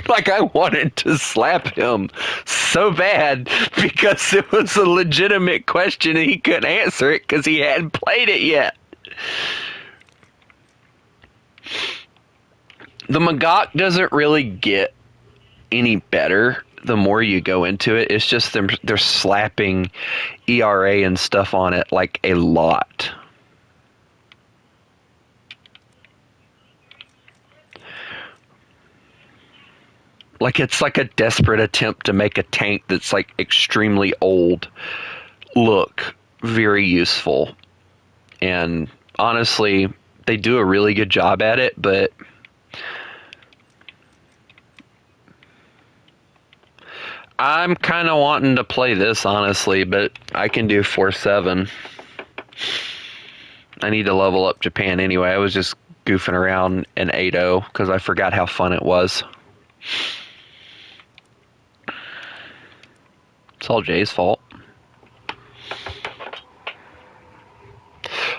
Like I wanted to slap him so bad because it was a legitimate question and he couldn't answer it because he hadn't played it yet. The Magok doesn't really get any better the more you go into it. It's just they're slapping ERA and stuff on it like a lot. Like it's like a desperate attempt to make a tank that's like extremely old look very useful. And honestly, they do a really good job at it, but I'm kind of wanting to play this, honestly, but I can do 4-7. I need to level up Japan anyway. I was just goofing around in 8-0 because I forgot how fun it was. It's all Jay's fault.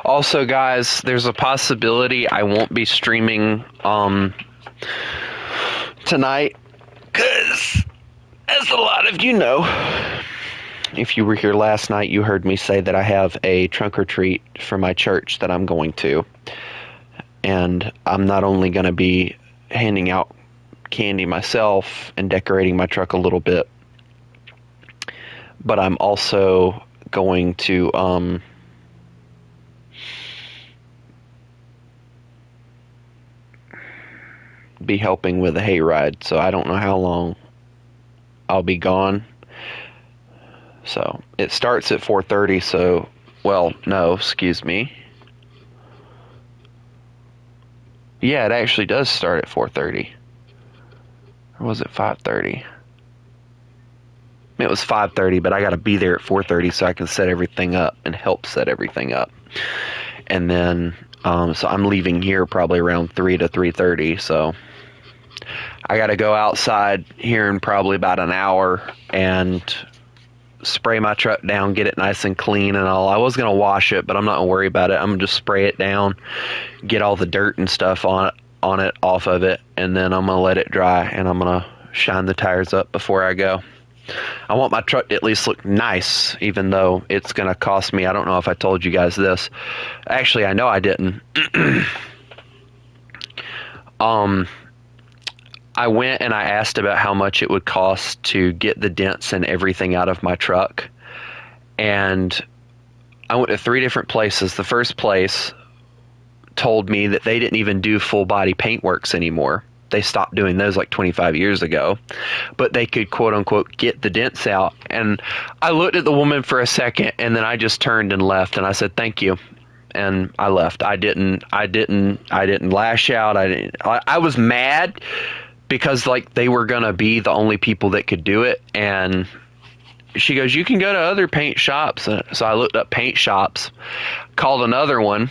Also, guys, there's a possibility I won't be streaming tonight because, as a lot of you know, if you were here last night, you heard me say that I have a trunk or treat for my church that I'm going to. And I'm not only going to be handing out candy myself and decorating my truck a little bit, but I'm also going to be helping with a hayride. So I don't know how long I'll be gone. So it starts at 4:30. So, well, no, excuse me. Yeah, it actually does start at 4:30. Or was it 5:30? It was 5:30, but I got to be there at 4:30 so I can set everything up and help set everything up. And then, so I'm leaving here probably around 3 to 3:30. So I got to go outside here in probably about an hour and spray my truck down, get it nice and clean and all. I was going to wash it, but I'm not going to worry about it. I'm going to just spray it down, get all the dirt and stuff on it off of it, and then I'm going to let it dry, and I'm going to shine the tires up before I go. I want my truck to at least look nice, even though it's going to cost me. I don't know if I told you guys this. Actually, I know I didn't. I went and I asked about how much it would cost to get the dents and everything out of my truck. And I went to 3 different places. The first place told me that they didn't even do full body paintworks anymore. They stopped doing those like 25 years ago. But they could, quote unquote, get the dents out. And I looked at the woman for a second, and then I just turned and left. And I said, thank you. And I left. I didn't lash out. I was mad because like they were going to be the only people that could do it. And she goes, you can go to other paint shops. So I looked up paint shops, called another one,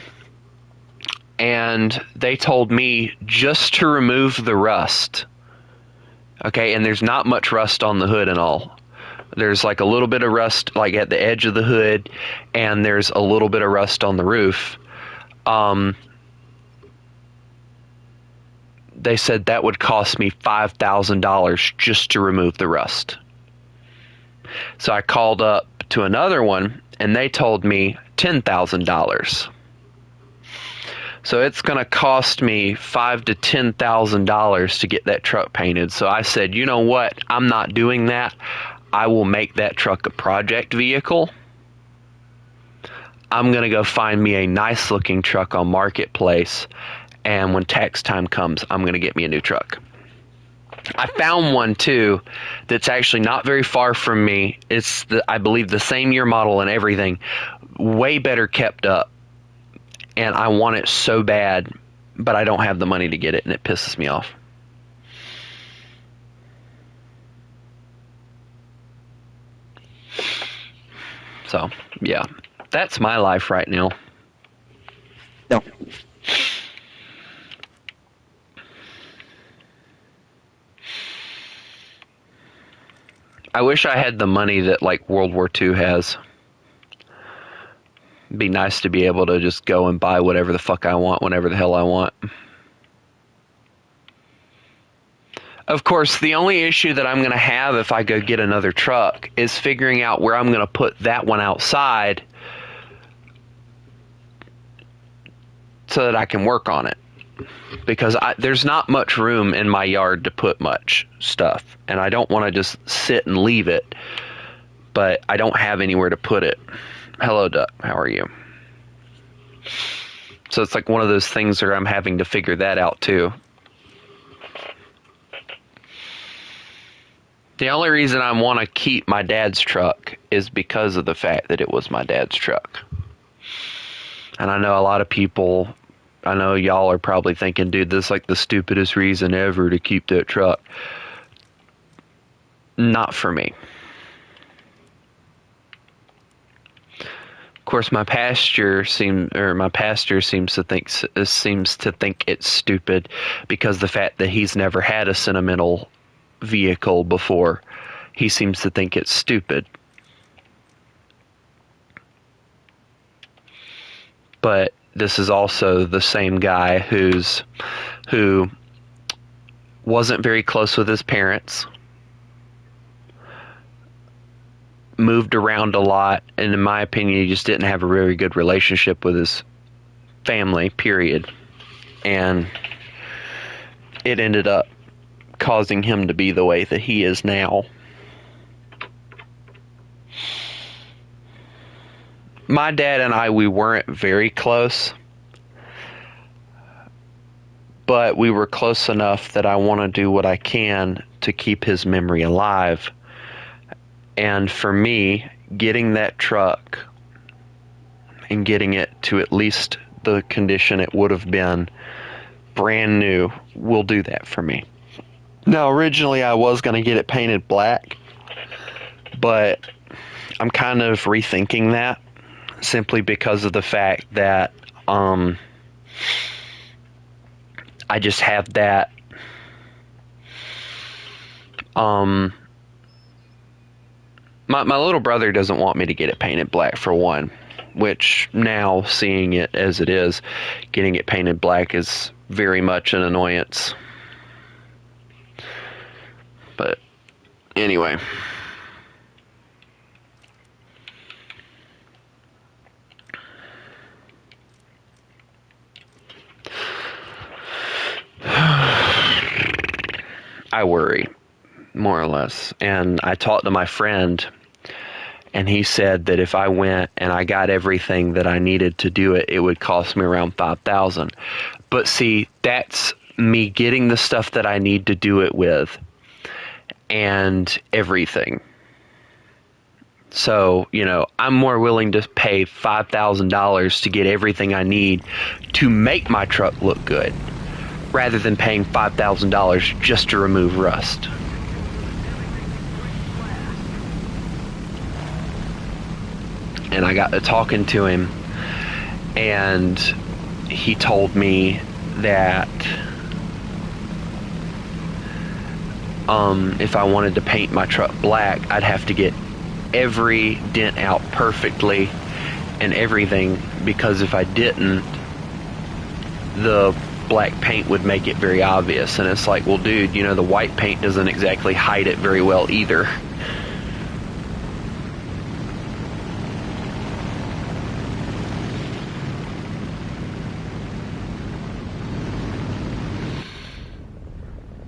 and they told me just to remove the rust. Okay, and there's not much rust on the hood and all. There's like a little bit of rust like at the edge of the hood, and there's a little bit of rust on the roof. They said that would cost me $5,000 just to remove the rust. So I called up to another one, and they told me $10,000. So it's going to cost me $5,000 to $10,000 to get that truck painted. So I said, you know what? I'm not doing that. I will make that truck a project vehicle. I'm going to go find me a nice looking truck on Marketplace. And when tax time comes, I'm going to get me a new truck. I found one, too, that's actually not very far from me. It's, I believe, the same year model and everything. Way better kept up. And I want it so bad, but I don't have the money to get it, and it pisses me off. So, yeah. That's my life right now. No. I wish I had the money that like World War II has. It'd be nice to be able to just go and buy whatever the fuck I want, whenever the hell I want. Of course, the only issue that I'm going to have if I go get another truck is figuring out where I'm going to put that one outside so that I can work on it. Because there's not much room in my yard to put much stuff. And I don't want to just sit and leave it. But I don't have anywhere to put it. Hello, Duck. How are you? So it's like one of those things where I'm having to figure that out too. The only reason I want to keep my dad's truck is because of the fact that it was my dad's truck. And I know a lot of people, I know y'all are probably thinking, dude, this is like the stupidest reason ever to keep that truck. not for me. Of course, my pastor seems to think it's stupid because the fact that he's never had a sentimental vehicle before, he seems to think it's stupid. But this is also the same guy who wasn't very close with his parents, moved around a lot, and in my opinion, he just didn't have a very good relationship with his family, period. And it ended up causing him to be the way that he is now. My dad and I, we weren't very close, but we were close enough that I want to do what I can to keep his memory alive. And for me, getting that truck and getting it to at least the condition it would have been brand new will do that for me. Now, originally I was going to get it painted black, but I'm kind of rethinking that simply because of the fact that I just have that my little brother doesn't want me to get it painted black, for one, which now, seeing it as it is, getting it painted black is very much an annoyance. But anyway, I worry, more or less. And I talked to my friend, and he said that if I went and I got everything that I needed to do it, it would cost me around $5,000. But see, that's me getting the stuff that I need to do it with and everything. So, I'm more willing to pay $5,000 to get everything I need to make my truck look good, rather than paying $5,000 just to remove rust. And I got to talking to him, and he told me that if I wanted to paint my truck black, I'd have to get every dent out perfectly and everything, because if I didn't, the black paint would make it very obvious. And it's like, well, dude, the white paint doesn't exactly hide it very well either.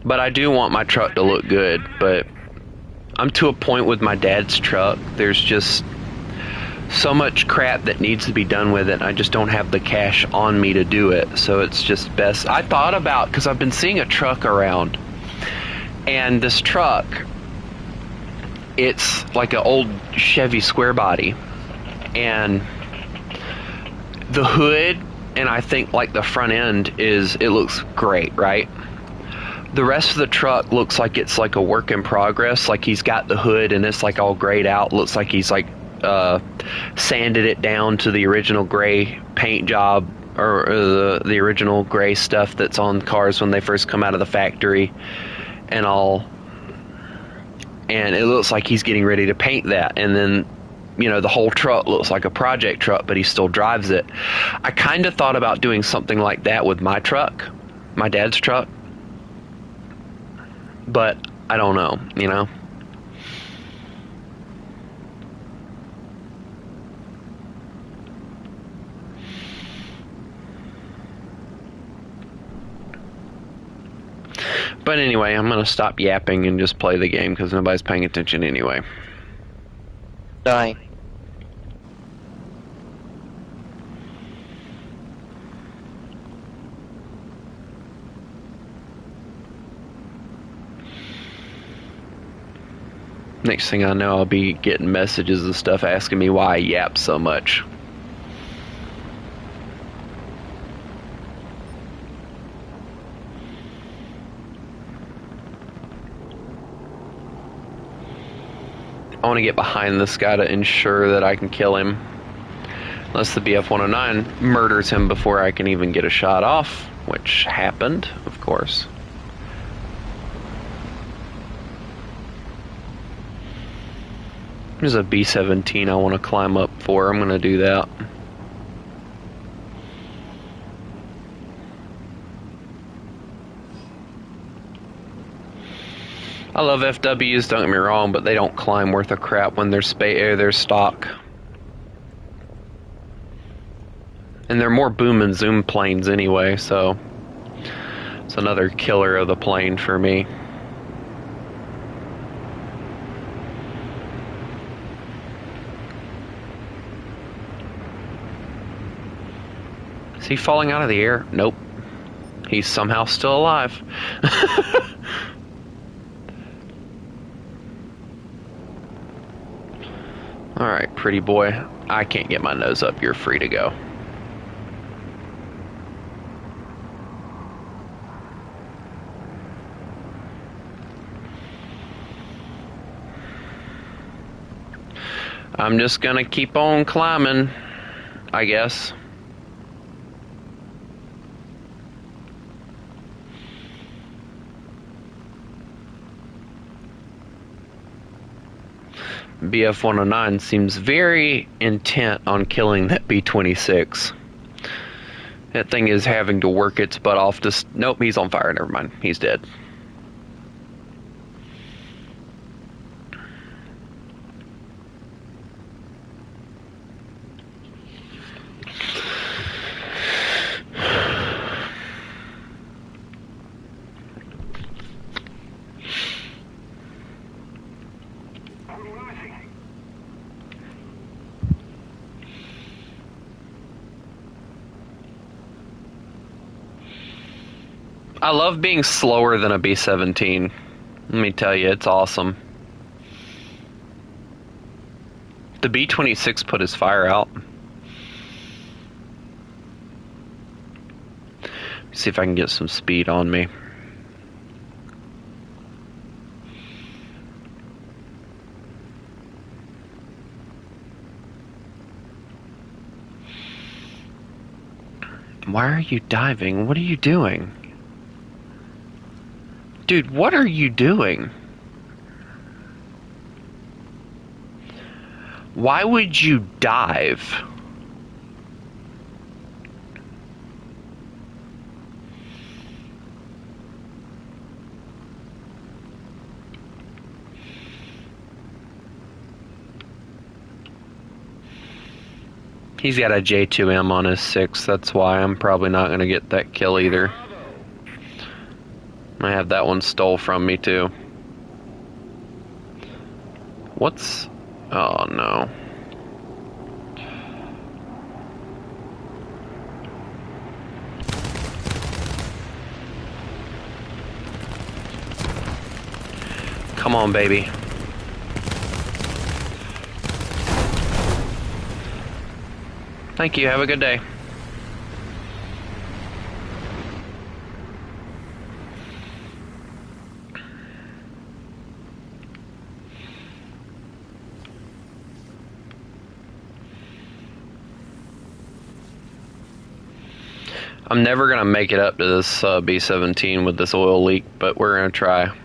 But I do want my truck to look good, but I'm to a point with my dad's truck. There's just so much crap that needs to be done with it. I just don't have the cash on me to do it. So it's just best. I thought about, because I've been seeing a truck around, and this truck, it's like an old Chevy square body, and the hood, and I think like the front end it looks great, right? The rest of the truck looks like it's like a work in progress. Like he's got the hood and it's like all grayed out. Looks like he's like sanded it down to the original gray paint job, or the original gray stuff that's on cars when they first come out of the factory and all. And it looks like he's getting ready to paint that. And then, the whole truck looks like a project truck, but he still drives it. I kind of thought about doing something like that with my truck, my dad's truck. But I don't know, But anyway, I'm going to stop yapping and just play the game because nobody's paying attention anyway. Die. Next thing I know, I'll be getting messages and stuff asking me why I yap so much. I want to get behind this guy to ensure that I can kill him. Unless the BF-109 murders him before I can even get a shot off, which happened, of course. There's a B-17 I want to climb up for. I'm going to do that. I love FWs, don't get me wrong, but they don't climb worth a crap when they're stock. And they're more boom and zoom planes anyway, so it's another killer of the plane for me. Is he falling out of the air? Nope. He's somehow still alive. Alright, pretty boy. I can't get my nose up. You're free to go. I'm just gonna keep on climbing, I guess. BF-109 seems very intent on killing that B-26. That thing is having to work its butt off to... Nope, he's on fire. Never mind. He's dead. I love being slower than a B-17. Let me tell you, it's awesome. The B-26 put his fire out. See if I can get some speed on me. Why are you diving? What are you doing? Dude, what are you doing? Why would you dive? He's got a J2M on his 6, that's why I'm probably not going to get that kill either. I have that one stole from me too. What's... Oh no. Come on, baby. Thank you, have a good day. I'm never going to make it up to this B-17 with this oil leak, but we're going to try.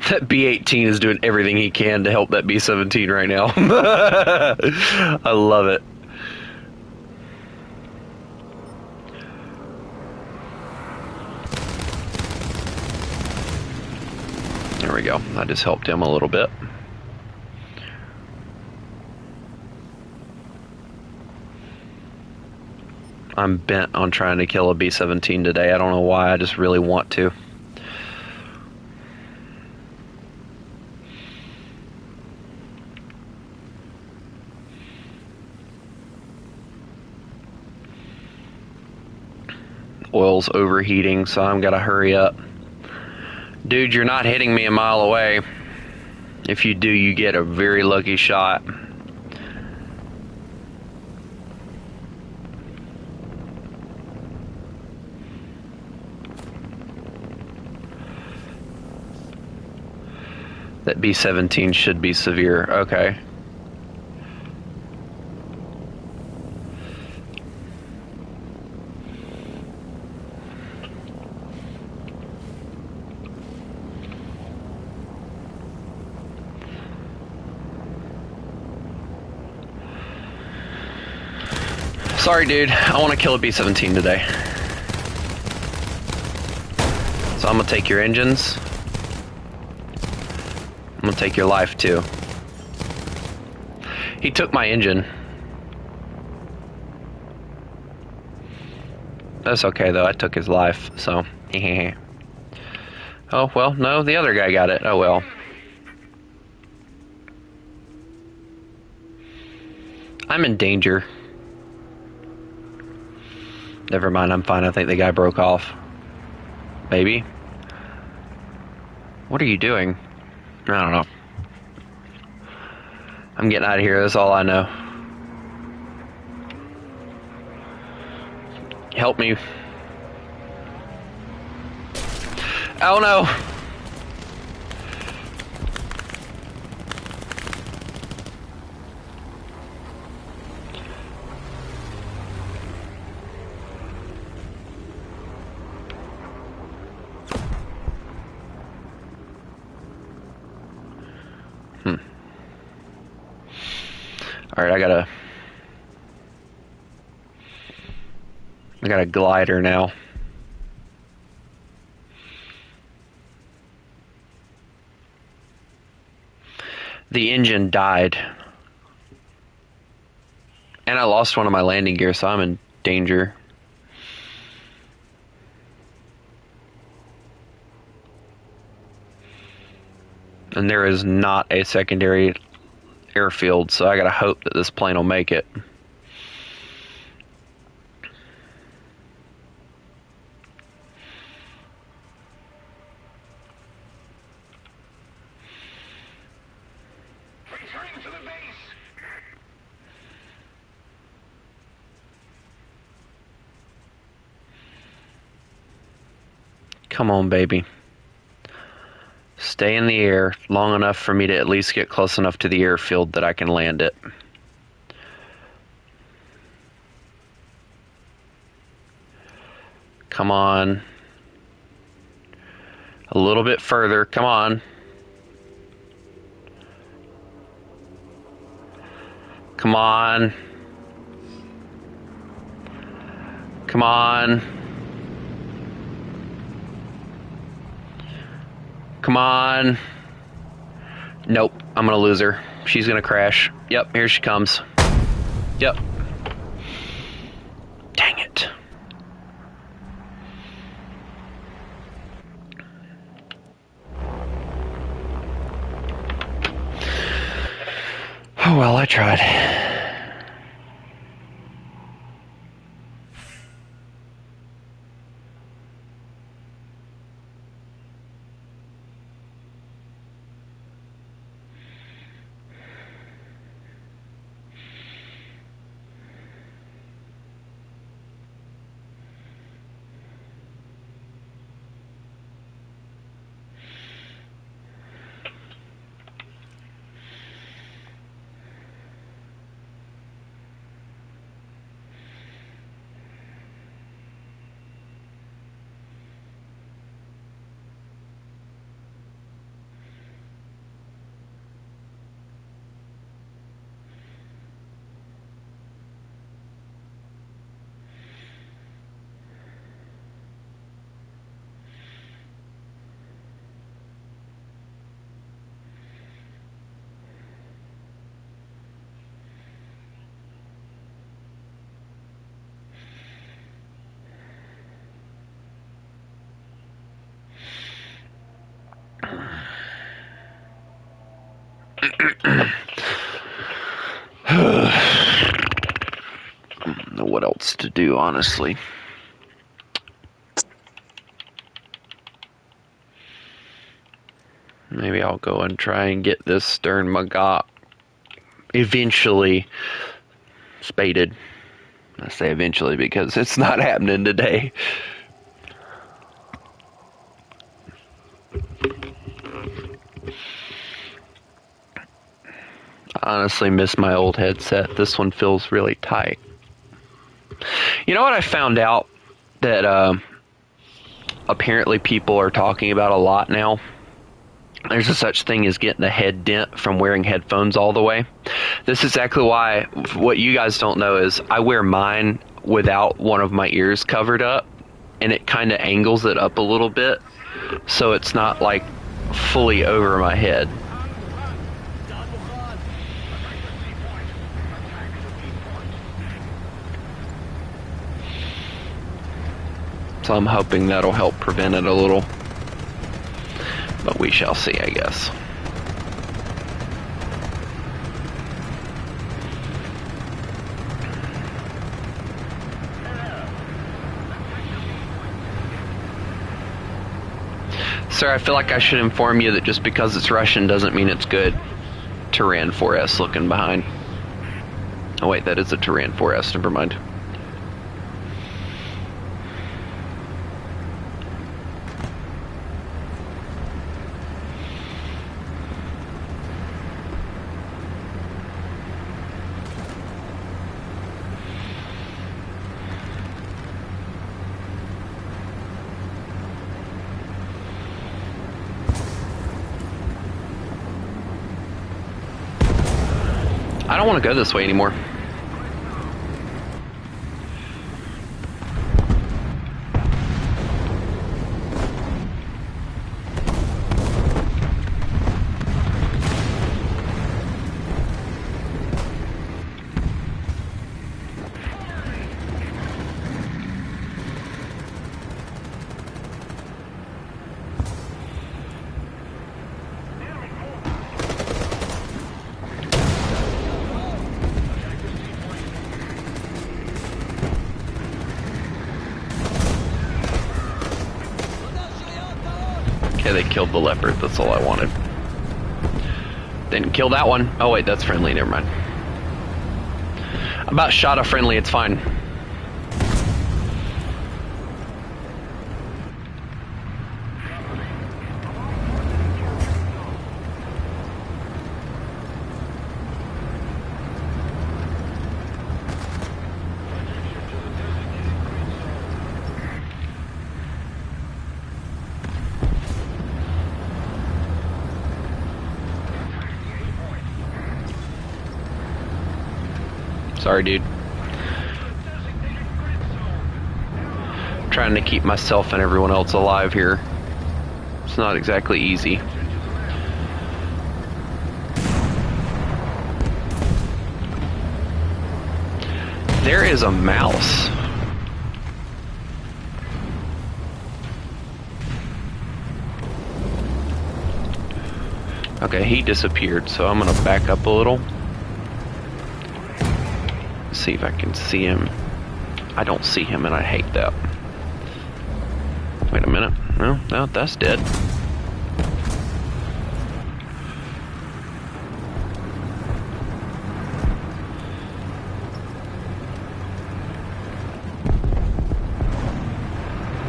That B-18 is doing everything he can to help that B-17 right now. I love it. There we go. I just helped him a little bit. I'm bent on trying to kill a B-17 today. I don't know why, I just really want to. Oil's overheating, so I'm gotta hurry up. Dude, you're not hitting me a mile away. If you do, you get a very lucky shot. That B-17 should be severe. Okay. Sorry, dude. I want to kill a B-17 today. So I'm gonna take your engines. I'm gonna take your life, too. He took my engine. That's okay, though. I took his life, so... Oh, well, no, the other guy got it. Oh, well. I'm in danger. Never mind, I'm fine. I think the guy broke off. Maybe? What are you doing? I don't know. I'm getting out of here, that's all I know. Help me. Oh no! Alright, I got a glider now. The engine died. And I lost one of my landing gear, so I'm in danger. And there is not a secondary airfield, so I gotta hope that this plane will make it. Returning to the base. Come on, baby. Stay in the air long enough for me to at least get close enough to the airfield that I can land it. Come on. A little bit further. Come on. Come on. Come on. Come on. Nope, I'm gonna lose her. She's gonna crash. Yep, here she comes. Yep. Dang it. Oh well, I tried. I don't know what else to do, honestly. Maybe I'll go and try and get this stern maggot eventually spaded. I say eventually because it's not happening today. honestly miss my old headset. This one feels really tight. You know what I found out that apparently people are talking about a lot now? There's a such thing as getting a head dent from wearing headphones all the way. This is exactly why. What you guys don't know is I wear mine without one of my ears covered up, and it kind of angles it up a little bit, so it's not like fully over my head. So I'm hoping that'll help prevent it a little. But we shall see, I guess. Sir, I feel like I should inform you that just because it's Russian doesn't mean it's good. Turan 4S looking behind. Oh wait, that is a Turan 4S, never mind. I don't want to go this way anymore. Okay, they killed the leopard. That's all I wanted. Didn't kill that one. Oh wait, that's friendly. Never mind. About shot a friendly. It's fine. Sorry, dude. I'm trying to keep myself and everyone else alive here. It's not exactly easy. There is a mouse. Okay, he disappeared, so I'm gonna back up a little. See if I can see him. I don't see him, and I hate that. Wait a minute. No, that's dead.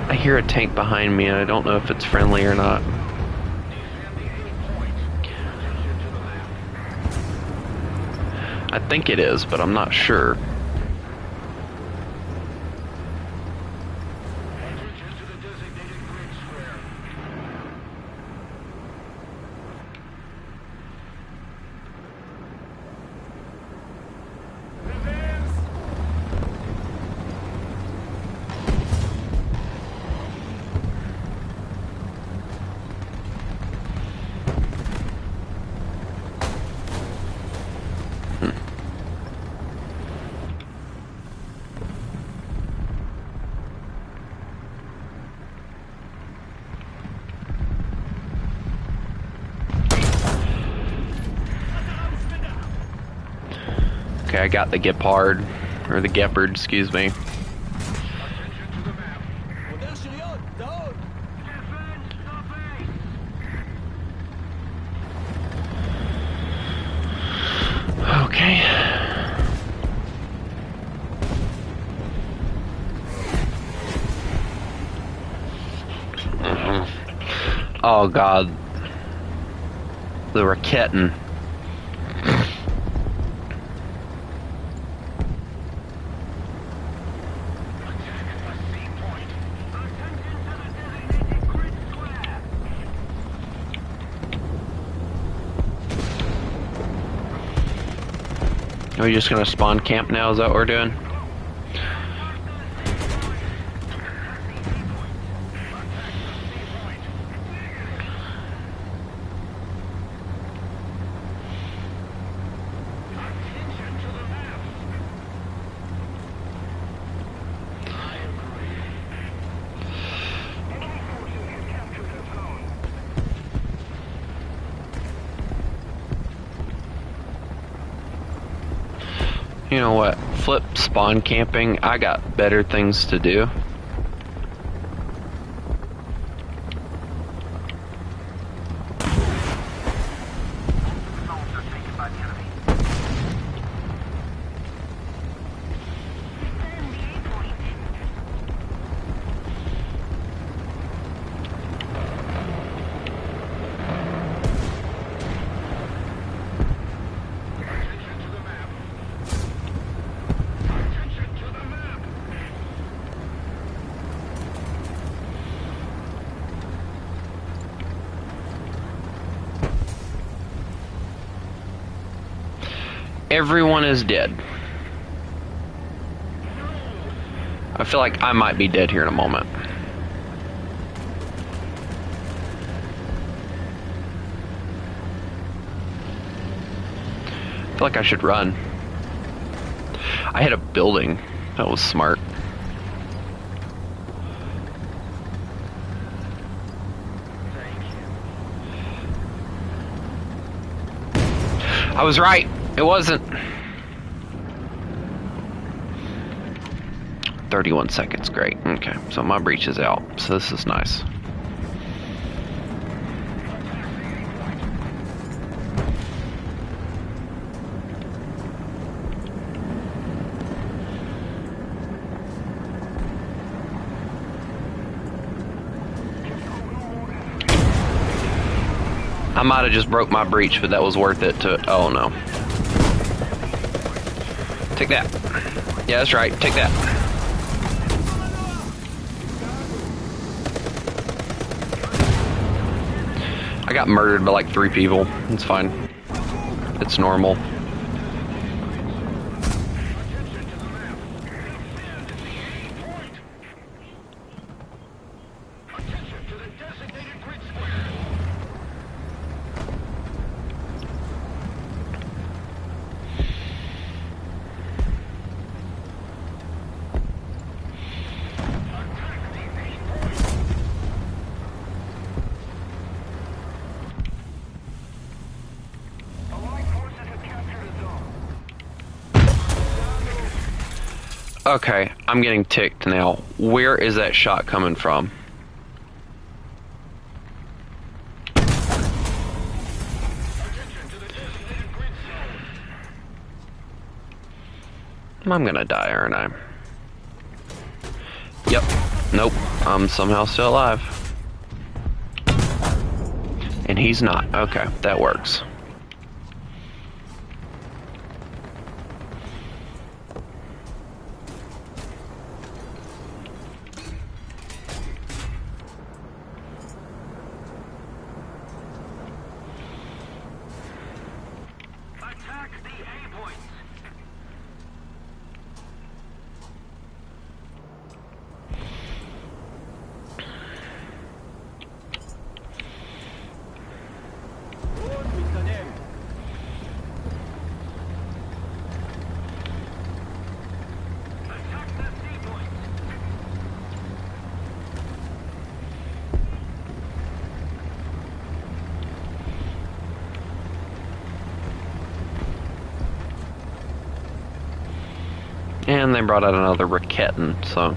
I hear a tank behind me, and I don't know if it's friendly or not. I think it is, but I'm not sure. Okay, I got the Gepard, or the Gepard, excuse me. Okay. Oh God. The Raketen. Are we just gonna spawn camp now? Is that what we're doing? You know what? Flip spawn camping. I got better things to do. Everyone is dead. I feel like I might be dead here in a moment. I feel like I should run. I hit a building. That was smart. I was right. It wasn't. 31 seconds, great. Okay, so my breach is out, so this is nice. I might have just broke my breach, but that was worth it to... Oh, no. Take that. Yeah, that's right. Take that. I got murdered by like 3 people. It's fine. It's normal. Okay, I'm getting ticked now. Where is that shot coming from? I'm gonna die, aren't I? Yep. Nope. I'm somehow still alive. And he's not. Okay, that works. And they brought out another Raketin, so...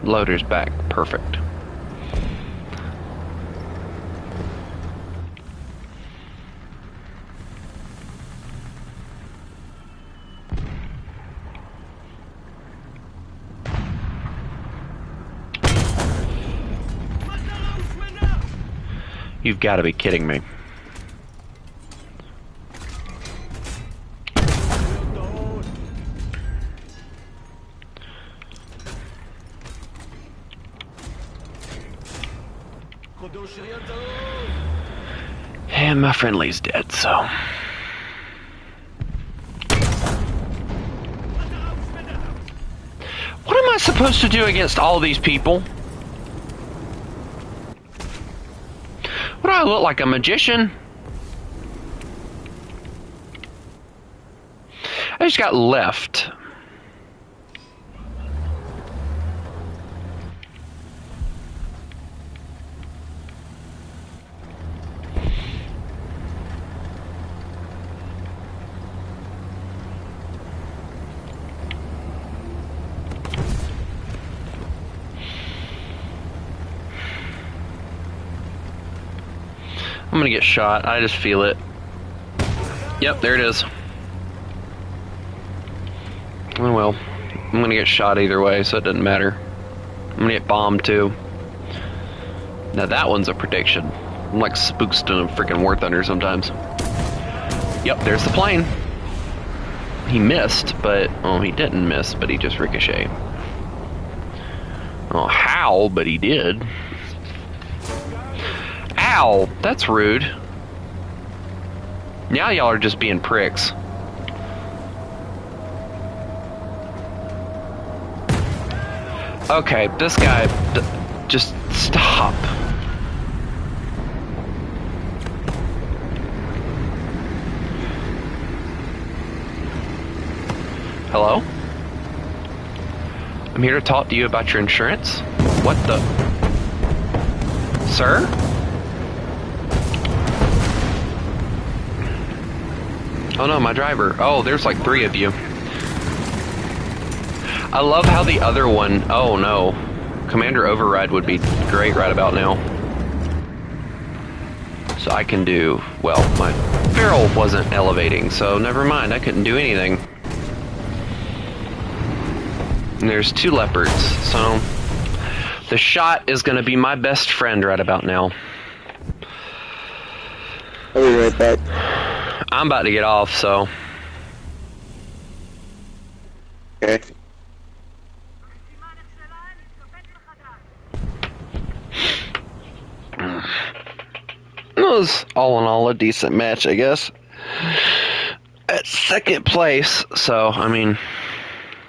loader's back. Perfect. You've got to be kidding me. And my friendly's dead, so... What am I supposed to do against all these people? What do I look like, a magician? I just got left. I'm gonna get shot. I just feel it. Yep, there it is. Oh well. I'm gonna get shot either way, so it doesn't matter. I'm gonna get bombed too. Now that one's a prediction. I'm like spooks to a freaking War Thunder sometimes. Yep, there's the plane. He missed, but... Oh, he didn't miss, but he just ricocheted. Oh, how? But he did. Ow! That's rude. Now y'all are just being pricks. Okay, this guy... just stop. Hello? I'm here to talk to you about your insurance. What the... Sir? Oh no, my driver. Oh, there's like 3 of you. I love how the other one... Oh no. Commander Override would be great right about now. So I can do... Well, my barrel wasn't elevating, so never mind. I couldn't do anything. And there's 2 leopards, so... The shot is going to be my best friend right about now. I'll be right back. I'm about to get off, so... Okay. It was, all in all, a decent match, I guess. At second place, so, I mean,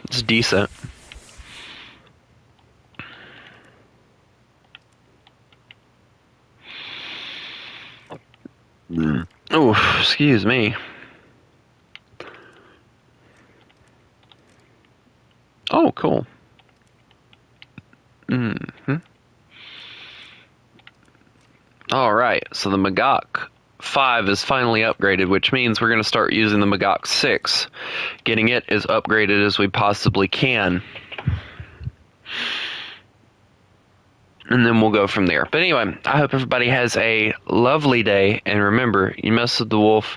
it's decent. Oh, excuse me. Oh, cool. Alright, so the Magok 5 is finally upgraded, which means we're going to start using the Magok 6. Getting it as upgraded as we possibly can. And then we'll go from there. But anyway, I hope everybody has a lovely day. And remember, you mess with the wolf,